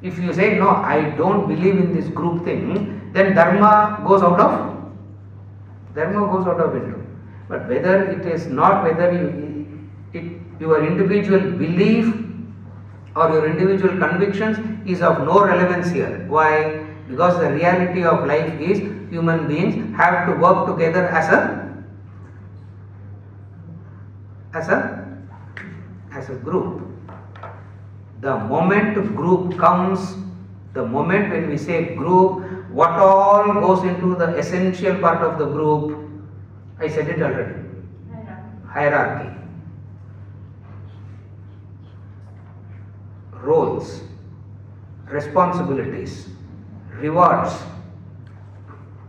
[SPEAKER 1] If you say, no, I don't believe in this group thing, then Dharma goes out of window. But whether it is not, whether your individual belief or your individual convictions is of no relevance here. Why? Because the reality of life is human beings have to work together as a group. The moment group comes, the moment when we say group, what all goes into the essential part of the group? I said it already. Hierarchy. Roles, responsibilities, rewards,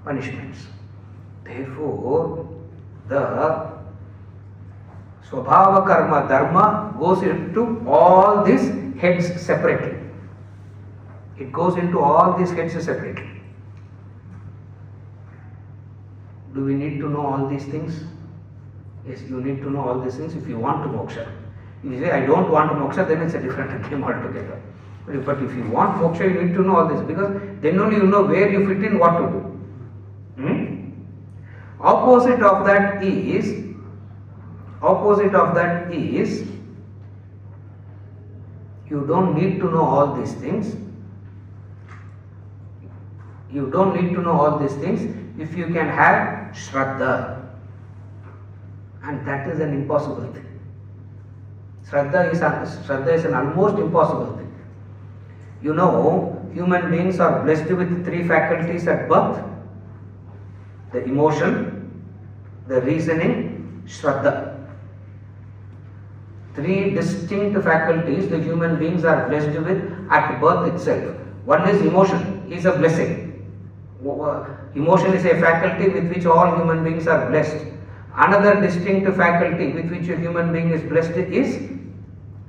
[SPEAKER 1] punishments. Therefore, the Swabhava Karma Dharma goes into all these heads separately. It goes into all these heads separately. Do we need to know all these things? Yes, you need to know all these things if you want to moksha. If you say, I don't want moksha, then it's a different game altogether. But if you want moksha, you need to know all this, because then only you know where you fit in, what to do. Opposite of that is you don't need to know all these things. You don't need to know all these things if you can have Shraddha. And that is an impossible thing. Shraddha is an almost impossible thing. You know, human beings are blessed with 3 faculties at birth: the emotion, the reasoning, Shraddha. 3 distinct faculties the human beings are blessed with at birth itself. One is emotion, is a blessing. Emotion is a faculty with which all human beings are blessed. Another distinct faculty with which a human being is blessed is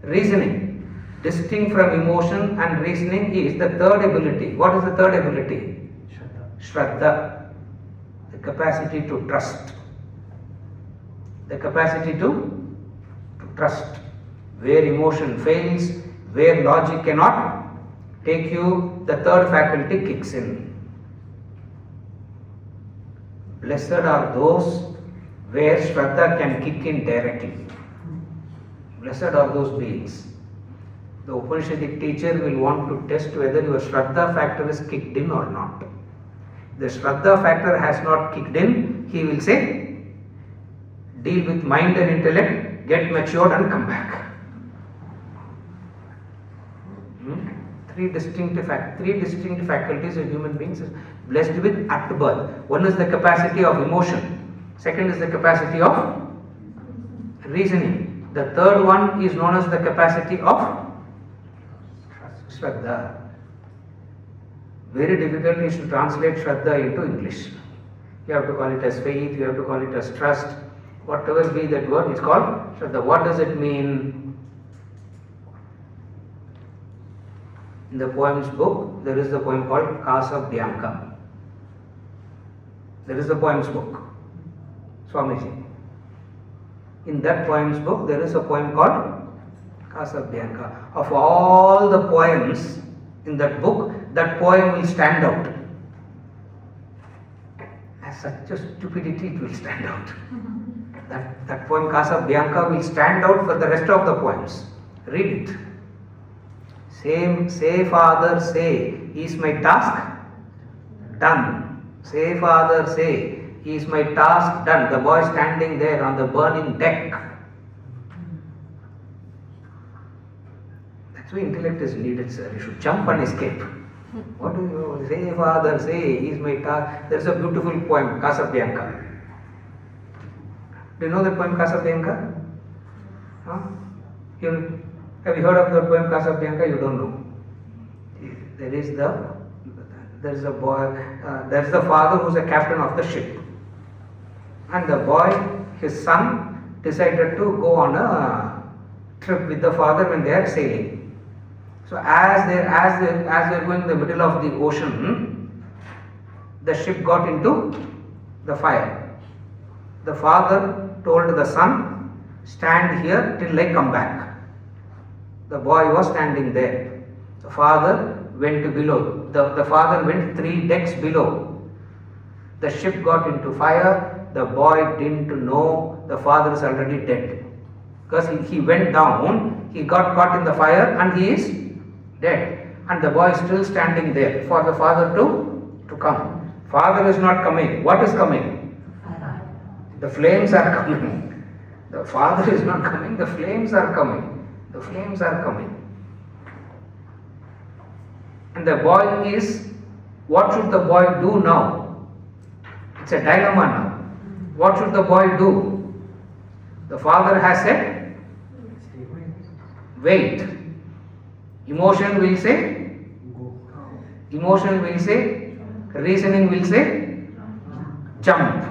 [SPEAKER 1] reasoning. Distinct from emotion and reasoning is the third ability. What is the third ability? Shraddha. The capacity to trust. The capacity to trust. Where emotion fails, where logic cannot take you, the third faculty kicks in. Blessed are those where Shraddha can kick in directly. Blessed are those beings. The Upanishadic teacher will want to test whether your Shraddha factor is kicked in or not. If the Shraddha factor has not kicked in, he will say, deal with mind and intellect, get matured and come back. 3 distinct faculties a human being is blessed with at birth. One is the capacity of emotion. Second is the capacity of reasoning. The third one is known as the capacity of Shraddha. Very difficult is to translate Shraddha into English. You have to call it as faith, you have to call it as trust. Whatever be that word is called Shraddha. What does it mean? In the poems book, there is the poem called Casa Bianca. There is the poems book, Swamiji. In that poems book, there is a poem called Casa Bianca. Of all the poems in that book, that poem will stand out. As such a stupidity, it will stand out. That poem Casa Bianca will stand out for the rest of the poems. Read it. Say Father, say, is my task done? Say Father, say, is my task done? The boy standing there on the burning deck. That's why intellect is needed, sir. You should jump and escape. What do you say, Father, say, is my task? There is a beautiful poem, Casa Bianca. Do you know the poem Casa Bianca? Huh? Have you heard of the poem Casa Bianca? You don't know. There is the boy, there is the father who is a captain of the ship. And the boy, his son, decided to go on a trip with the father when they are sailing. So as they are going in the middle of the ocean, the ship got into the fire. The father told the son, stand here till I come back. The boy was standing there. The father went below. The father went 3 decks below. The ship got into fire. The boy didn't know the father is already dead. Because he went down, he got caught in the fire and he is dead. And the boy is still standing there for the father to come. Father is not coming. What is coming? The flames are coming. The father is not coming. The flames are coming. The flames are coming. And the boy is, what should the boy do now? It's a dilemma now. What should the boy do? The father has said, wait. Emotion will say, reasoning will say, jump.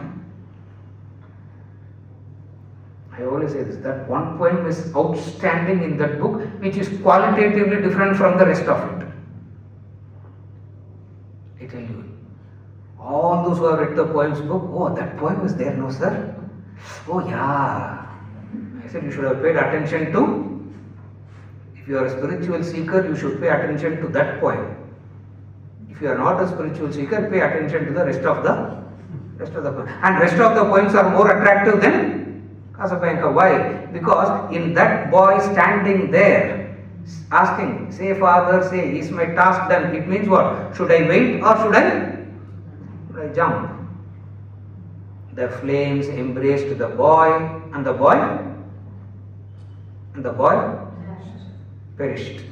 [SPEAKER 1] I always say this, that one poem is outstanding in that book, which is qualitatively different from the rest of it. I tell you, all those who have read the poems book, oh, that poem is there, no sir? Oh yeah. I said you should have paid attention to, if you are a spiritual seeker, you should pay attention to that poem. If you are not a spiritual seeker, pay attention to the rest Rest of the poems. And rest of the poems are more attractive than Casablanca. Why? Because in that boy standing there, asking, say father, say, is my task done? It means what? Should I wait or should I jump? The flames embraced the boy and the boy perished.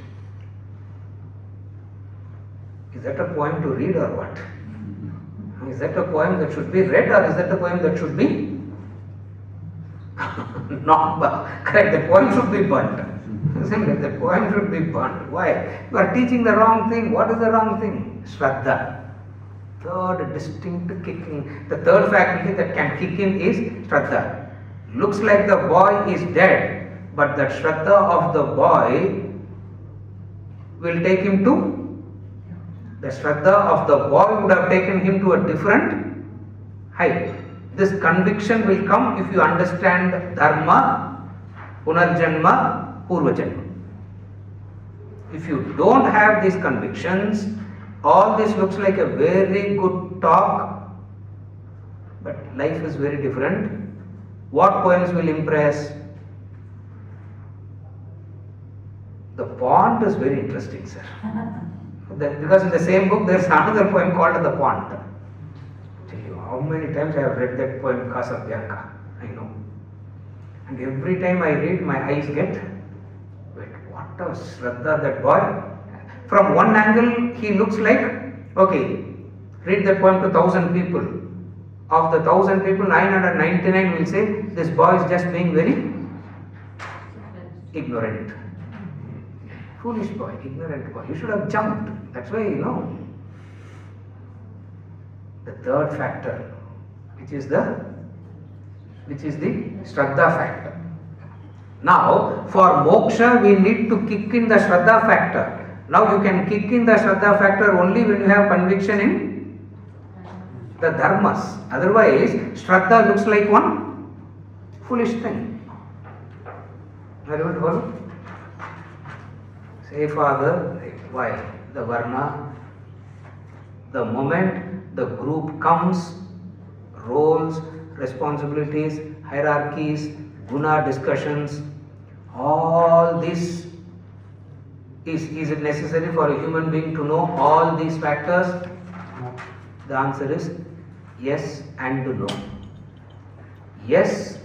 [SPEAKER 1] Is that a poem to read or what? Is that a poem that should be read or is that a poem that should be not correct? The poem should be burnt. Isn't it? The poem should be burnt. Why? You are teaching the wrong thing. What is the wrong thing? Shraddha. Third distinct kicking. The third faculty that can kick in is Shraddha. Looks like the boy is dead, but that Shraddha of the boy will take him to. The Shraddha of the boy would have taken him to a different height. This conviction will come if you understand Dharma, Punarjanma, Purvajanma. If you don't have these convictions, all this looks like a very good talk, but life is very different. What poems will impress? The pond is very interesting, sir. Because in the same book there is another poem called The Pond. I tell you how many times I have read that poem, Casablanca. I know. And every time I read, my eyes get wet. What a Shraddha that boy. From one angle, he looks like, okay, read that poem to 1,000 people. Of the 1,000 people, 999 will say, this boy is just being very ignorant. Foolish boy, ignorant boy. You should have jumped. That's why, the third factor, which is the Shraddha factor. Now, for moksha, we need to kick in the Shraddha factor. Now, you can kick in the Shraddha factor only when you have conviction in the dharmas. Otherwise, Shraddha looks like one foolish thing. Are you able to follow? Say, Father, why? The Varna, the moment the group comes, roles, responsibilities, hierarchies, guna discussions, all this, is it necessary for a human being to know all these factors?
[SPEAKER 2] No.
[SPEAKER 1] The answer is yes and no. Yes,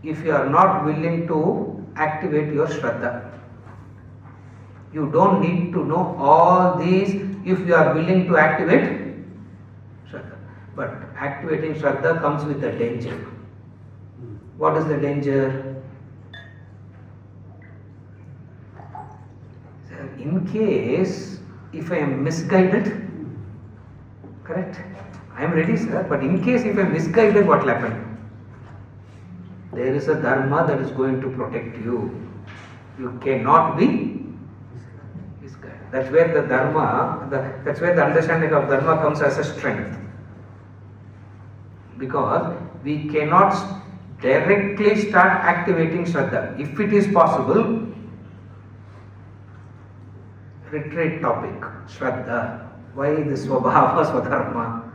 [SPEAKER 1] if you are not willing to activate your Shraddha. You don't need to know all these if you are willing to activate Shraddha. But activating Shraddha comes with a danger. What is the danger? In case if I am misguided, correct? I am ready, sir, but in case if I am misguided, what will happen? There is a Dharma that is going to protect you. You cannot be. That's where the Dharma, that's where the understanding of Dharma comes as a strength. Because we cannot directly start activating Shraddha. If it is possible, retreat topic, Shraddha. Why this Swabhava Swadharma?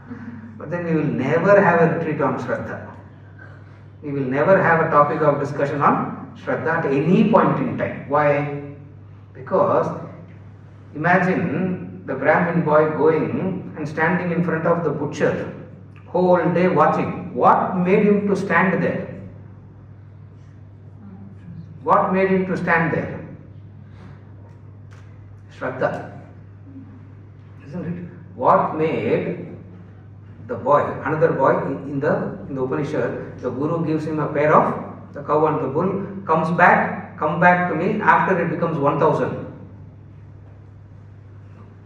[SPEAKER 1] But then we will never have a retreat on Shraddha. We will never have a topic of discussion on Shraddha at any point in time. Why? Because imagine the Brahmin boy going and standing in front of the butcher whole day watching. What made him to stand there? What made him to stand there? Shraddha. Isn't it? What made the boy, another boy in the Upanishad, the Guru gives him a pair of the cow and the bull, come back to me after it becomes 1,000.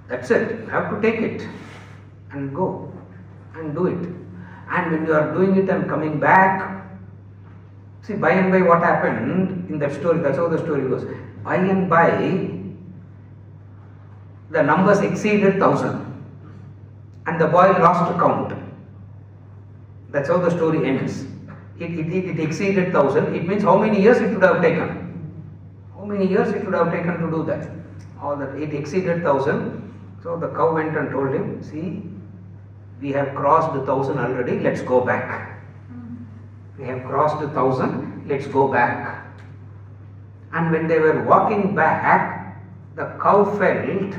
[SPEAKER 1] That's it. You have to take it and go and do it. And when you are doing it and coming back, see, by and by what happened in that story, that's how the story goes. By and by, the numbers exceeded 1,000 and the boy lost count. That's how the story ends. It exceeded 1,000. It means how many years it would have taken? How many years it would have taken to do that? All that it exceeded 1,000. So the cow went and told him, see, We have crossed 1,000 already, let's go back. We have crossed 1,000, let's go back. And when they were walking back, the cow felt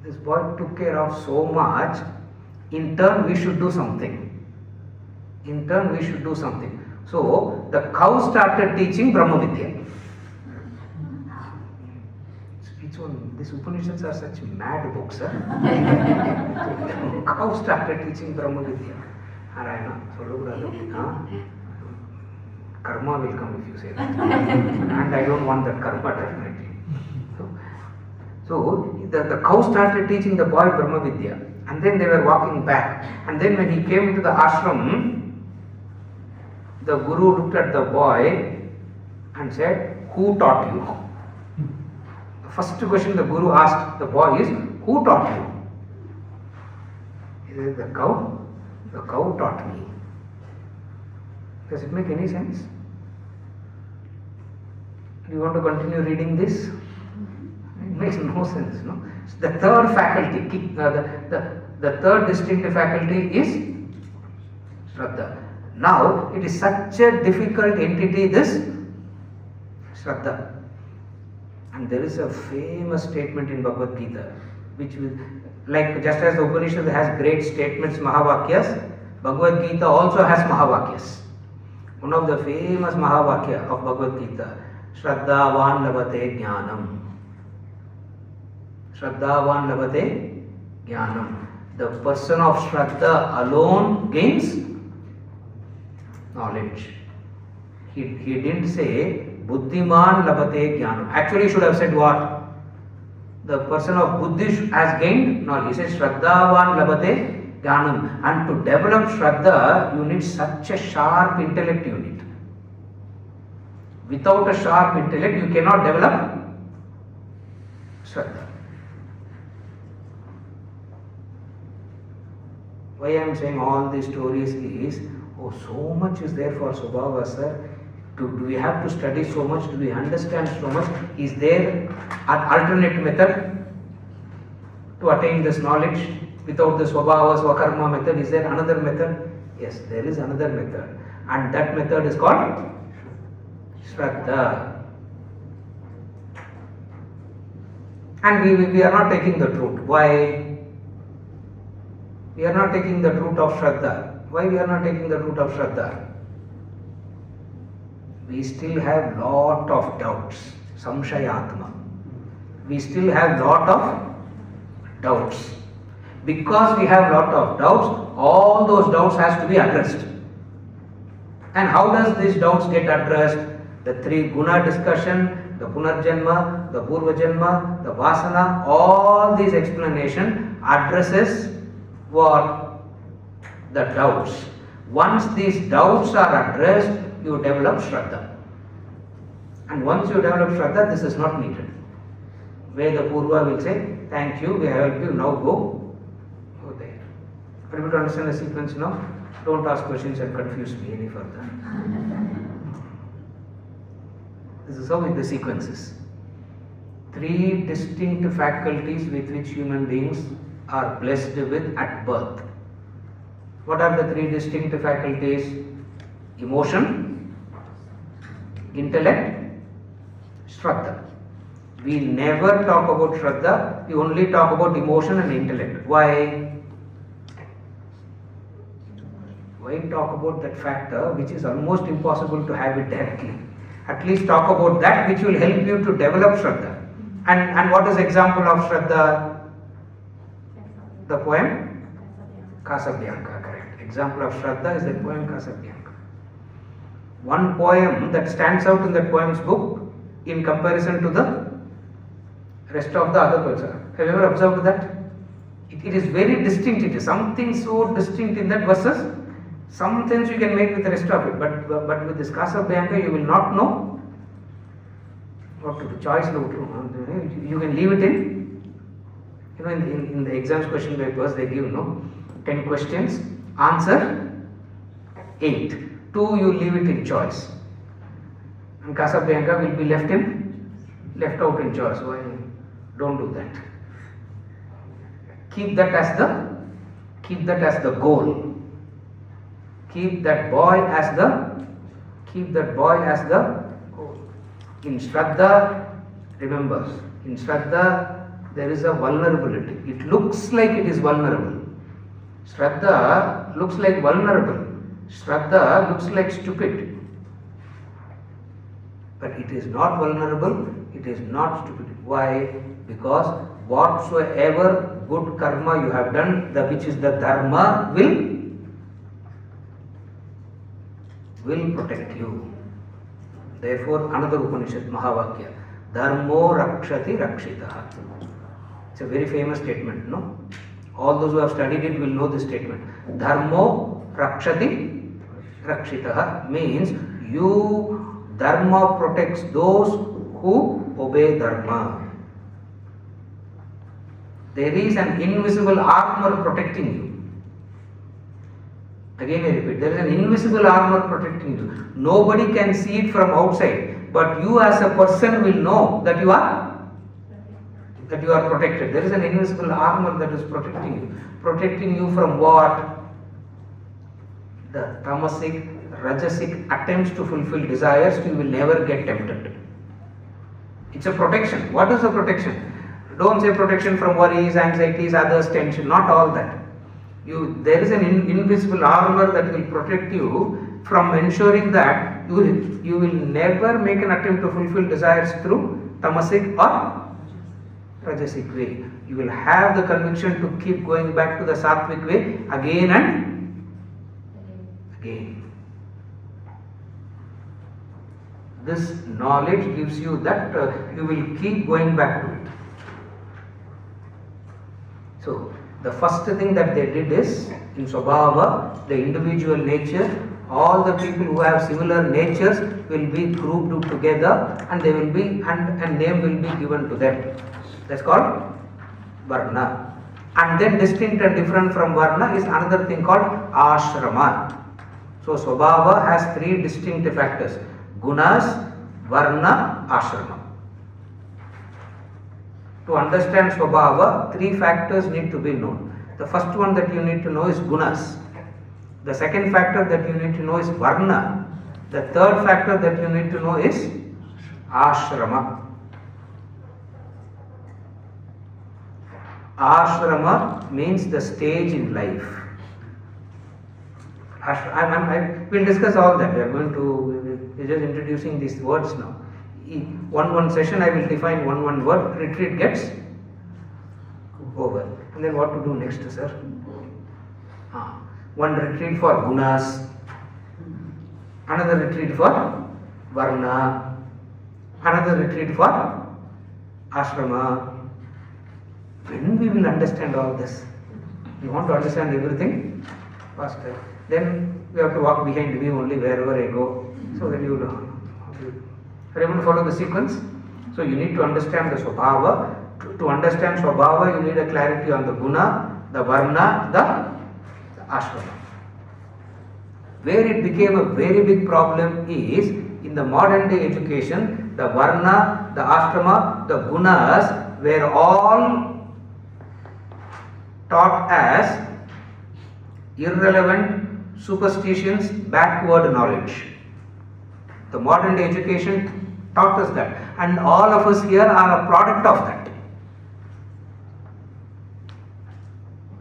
[SPEAKER 1] this boy took care of so much, in turn we should do something. In turn we should do something. So the cow started teaching Brahma Vidya. These Upanishads are such mad books. Cow started teaching Brahma Vidya. Narayana, karma will come if you say that. And I don't want that karma definitely. So the cow started teaching the boy Brahma Vidya. And then they were walking back. And then when he came to the ashram, the guru looked at the boy and said, "Who taught you?" The first question the guru asked the boy is, "Who taught you?" He said, "The cow. The cow taught me." Does it make any sense? Do you want to continue reading this? It makes no sense, no? The third faculty, the third distinctive faculty is Shraddha. Now, it is such a difficult entity, this Shraddha. And there is a famous statement in Bhagavad Gita, which will, like just as the Upanishad has great statements, Mahavakyas, Bhagavad Gita also has Mahavakyas. One of the famous Mahavakya of Bhagavad Gita, Shraddhavan labate jnanam. Shraddhavan labate jnanam. The person of Shraddha alone gains knowledge. He didn't say Buddhiman labate jnanam. Actually, he should have said what? The person of Buddhi has gained knowledge. He says Shraddhavan labate jnanam. And to develop Shraddha, you need such a sharp intellect you need. Without a sharp intellect, you cannot develop Shraddha. Why I am saying all these stories is, so much is there for Swabhava, sir. Do we have to study so much? Do we understand so much? Is there an alternate method to attain this knowledge without the Swabhava, Swakarma method? Is there another method? Yes, there is another method. And that method is called Shraddha. And we are not taking the truth. Why? We are not taking the root of Shraddha. Why we are not taking the root of Shraddha? We still have lot of doubts. Samshayatma. We still have lot of doubts. Because we have lot of doubts, all those doubts has to be addressed. And how does these doubts get addressed? The three guna discussion, the punarjanma, the purvajanma, the vasana, all these explanation addresses what? The doubts. Once these doubts are addressed, you develop Shraddha. And once you develop Shraddha, this is not needed. Where the Purva will say, "Thank you, we have helped you, now go there." Are you able to understand the sequence now? Don't ask questions and confuse me any further. This is how the sequence is. Three distinct faculties with which human beings are blessed with at birth. What are the three distinct faculties? Emotion, intellect, Shraddha. We never talk about Shraddha, we only talk about emotion and intellect. Why? Why talk about that factor which is almost impossible to have it directly? At least talk about that which will help you to develop Shraddha. And what is example of Shraddha? The poem Casablanca, correct. Example of Shraddha is the poem Casablanca. One poem that stands out in that poem's book in comparison to the rest of the other poems. Have you ever observed that? It is very distinct. It is something so distinct in that verses. Some sense you can make with the rest of it, but with this Casablanca you will not know what to do. Choice no true. You can leave it in. You know, in the exams question papers they give 10 questions, answer 8. 2 you leave it in choice. And Casablanca will be left out in choice. Why? Don't do that. Keep that as the Keep that as the goal. Keep that boy as the goal. In Shraddha, remember, in Shraddha there is a vulnerability. It looks like it is vulnerable. Shraddha looks like vulnerable. Shraddha looks like stupid. But it is not vulnerable, it is not stupid. Why? Because whatsoever good karma you have done, which is the Dharma, will protect you. Therefore, another Upanishad, Mahavakya, Dharmo Rakshati Rakshitaha. It's a very famous statement, no? All those who have studied it will know this statement. Dharmo Rakshati Rakshitaha means Dharma protects those who obey Dharma. There is an invisible armor protecting you. Again I repeat, there is an invisible armor protecting you. Nobody can see it from outside, but you as a person will know that you are protected. There is an invisible armor that is protecting you. Protecting you from what? The tamasic, rajasic attempts to fulfill desires, you will never get tempted. It's a protection. What is a protection? Don't say protection from worries, anxieties, others, tension, not all that. There is an invisible armor that will protect you from ensuring that you will never make an attempt to fulfill desires through tamasic or rajasic way. You will have the conviction to keep going back to the sattvic way again and again. This knowledge gives you that you will keep going back to it. So, the first thing that they did is, in Swabhava, the individual nature, all the people who have similar natures will be grouped together and they will be, and name will be given to them. That's called Varna. And then distinct and different from Varna is another thing called Ashrama. So, Swabhava has three distinct factors: Gunas, Varna, Ashrama. To understand Swabhava, three factors need to be known. The first one that you need to know is Gunas. The second factor that you need to know is Varna. The third factor that you need to know is Ashrama. Ashrama means the stage in life. We'll discuss all that. We're just introducing these words now. One session I will define one word, retreat gets over. And then what to do next, sir? One retreat for Gunas, another retreat for Varna, another retreat for Ashrama. When we will understand all this? You want to understand everything faster. Then we have to walk behind me only wherever I go. So then you will. Are you able to follow the sequence? So you need to understand the Swabhava. To understand Swabhava, you need a clarity on the Guna, the Varna, the Ashrama. Where it became a very big problem is in the modern day education, the Varna, the Ashrama, the Gunas were all taught as irrelevant superstitions, backward knowledge. The modern day education taught us that, and all of us here are a product of that.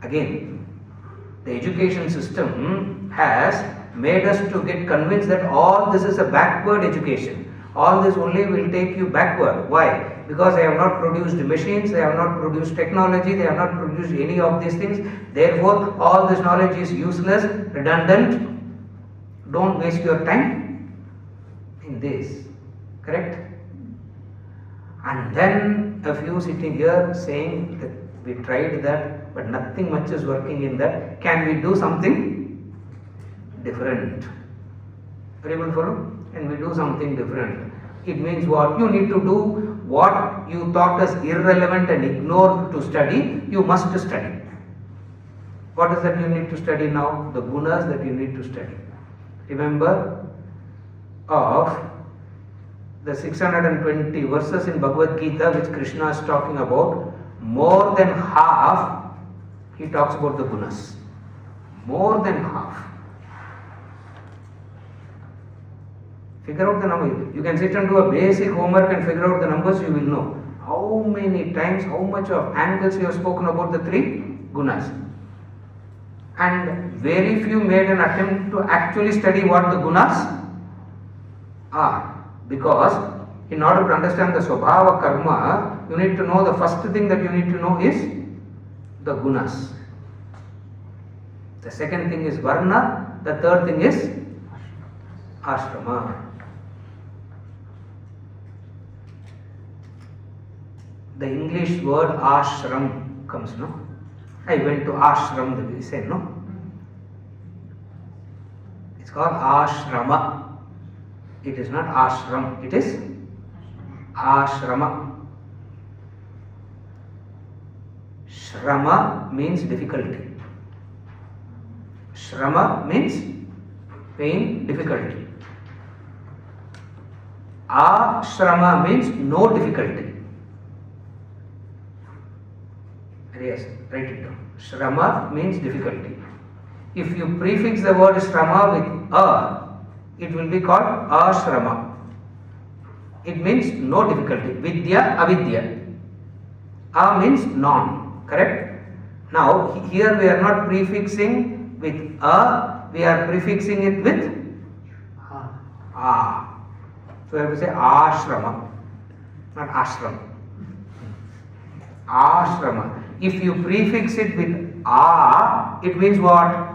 [SPEAKER 1] Again, the education system has made us to get convinced that all this is a backward education. All this only will take you backward. Why? Because they have not produced machines, they have not produced technology, they have not produced any of these things. Therefore, all this knowledge is useless, redundant. Don't waste your time in this. Correct? And then a few sitting here saying that we tried that, but nothing much is working in that. Can we do something different? Are you able to follow? Can we do something different? It means what? You need to do what you thought as irrelevant and ignored to study, you must study. What is that you need to study now? The gunas that you need to study. Remember, of the 620 verses in Bhagavad Gita which Krishna is talking about, more than half he talks about the gunas. More than half. Figure out the number. You can sit and do a basic homework and figure out the numbers, you will know how many times, how much of angles you have spoken about the three gunas. And very few made an attempt to actually study what the gunas are. Because in order to understand the Swabhava Karma, you need to know the first thing that you need to know is the gunas. The second thing is Varna. The third thing is Ashrama. The English word ashram comes, no? I went to ashram, we say, no? It's called ashrama. It is not ashram, it is ashrama. Shrama means difficulty. Shrama means pain, difficulty. Ashrama means no difficulty. Yes, write it down. Shrama means difficulty. If you prefix the word Shrama with a, it will be called ashrama. It means no difficulty. Vidya, avidya. A means non, correct? Now, here we are not prefixing with a, we are prefixing it with a. So, we have to say ashrama, not ashram. Ashrama. If you prefix it with a, it means what?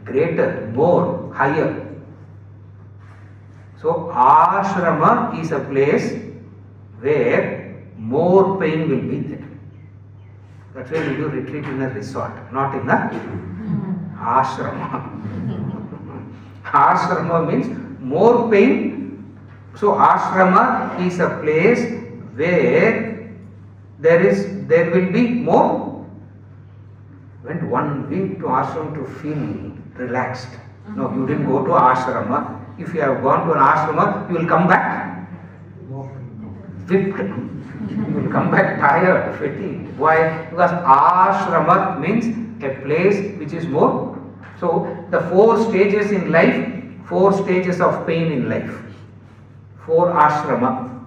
[SPEAKER 1] Greater, more, higher. So, ashrama is a place where more pain will be there. That's why we do retreat in a resort, not in a ashrama. Ashrama means more pain. So, ashrama is a place where there will be more. Went 1 week to ashram to feel relaxed. No, you didn't go to ashrama. If you have gone to an ashrama, you will come back whipped. You will come back tired, fatigued. Why? Because ashrama means a place which is more. So the 4 stages in life, 4 stages of pain in life. 4 ashrama.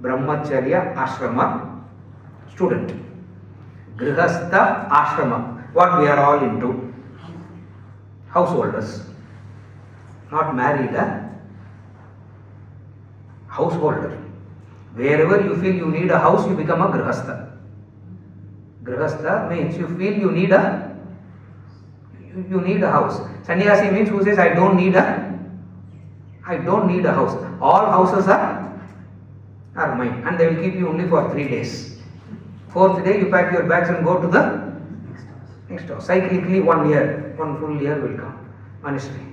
[SPEAKER 1] Brahmacharya ashrama. Student. Grihastha ashrama. What we are all into? Householders. Not married, householder. Wherever you feel you need a house, you become a grihastha. Grihastha means you feel you need a house. Sannyasi means who says I don't need a house. All houses are mine, and they will keep you only for 3 days. 4th day you pack your bags and go to the next house. Cyclically 1 year, 1 full year will come. Honestly.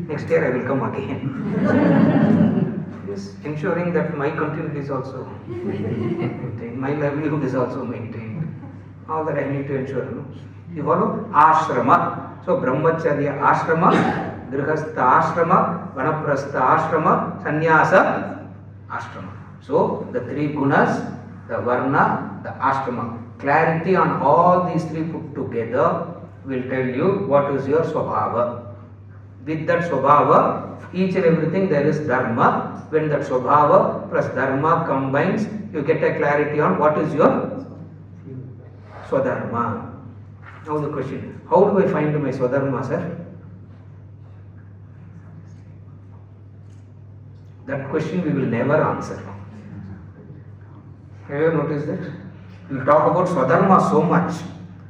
[SPEAKER 1] Next year I will come again. Yes, ensuring that my continuity is also maintained, my livelihood is also maintained. All that I need to ensure. No? You follow? Ashrama. So Brahmacharya ashrama, Grihastha ashrama, Vanaprastha ashrama, Sannyasa ashrama. So the 3 gunas, the varna, the ashrama. Clarity on all these 3 put together will tell you what is your swabhava. With that swabhava, each and everything there is dharma. When that swabhava plus dharma combines, you get a clarity on what is your swadharma. Now the question, how do I find my swadharma, sir? That question we will never answer. Have you noticed that? We talk about swadharma so much.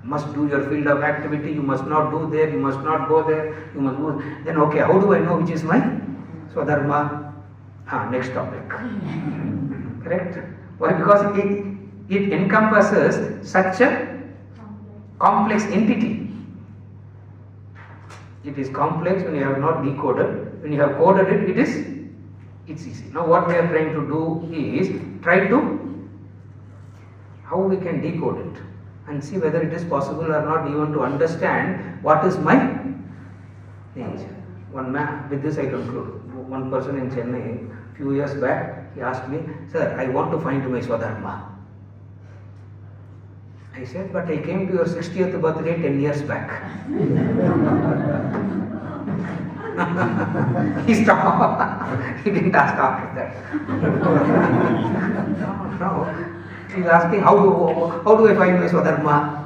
[SPEAKER 1] You must do your field of activity, you must not do there, you must not go there, you must go. Then okay, how do I know which is my swadharma? Next topic. Correct? Why? Because it encompasses such a complex entity. It is complex when you have not decoded. When you have coded it, it's easy. Now what we are trying to do is try to how we can decode it and see whether it is possible or not even to understand what is my nature. One man, with this I conclude. One person in Chennai, few years back, he asked me, sir, I want to find my swadharma. I said, but I came to your 60th birthday 10 years back. He stopped. He didn't ask after that. No. He's asking, how do I find my Swadharma?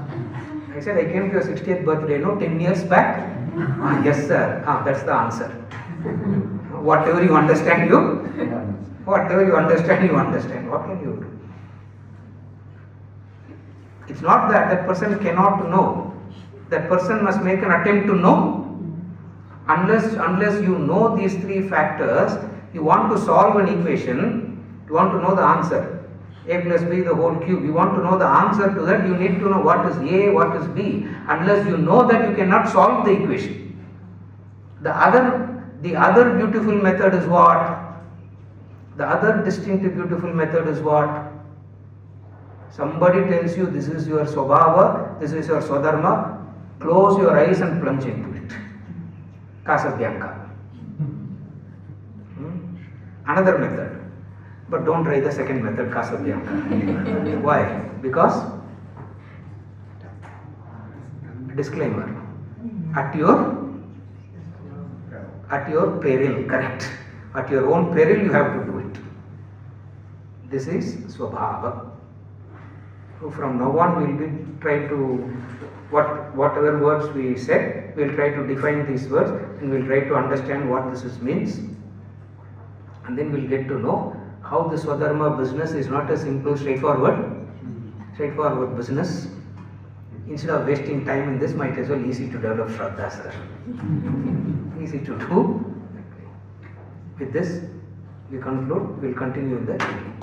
[SPEAKER 1] I said, I came to your 60th birthday, no, 10 years back? Yes, sir. That's the answer. Whatever you understand, you understand. What can you do? It's not that that person cannot know. That person must make an attempt to know. Unless you know these three factors, you want to solve an equation, you want to know the answer. A plus B the whole cube. You want to know the answer to that, you need to know what is A, what is B. Unless you know that, you cannot solve the equation. The other beautiful method is what? The other distinctive beautiful method is what? Somebody tells you this is your Swabhava, this is your Swadharma, close your eyes and plunge into it. Casablanca. Another method. But don't try the second method, Casablanca. Why? Because, disclaimer, at your peril, correct. At your own peril you have to do it. This is Swabhava. So from now on we will try to, whatever words we said, we will try to define these words and we will try to understand what this means. And then we will get to know how the Swadharma business is not a simple straightforward business. Instead of wasting time in this, might as well easy to develop Shraddha, sir. Easy to do. With this, we conclude. We will continue in the evening.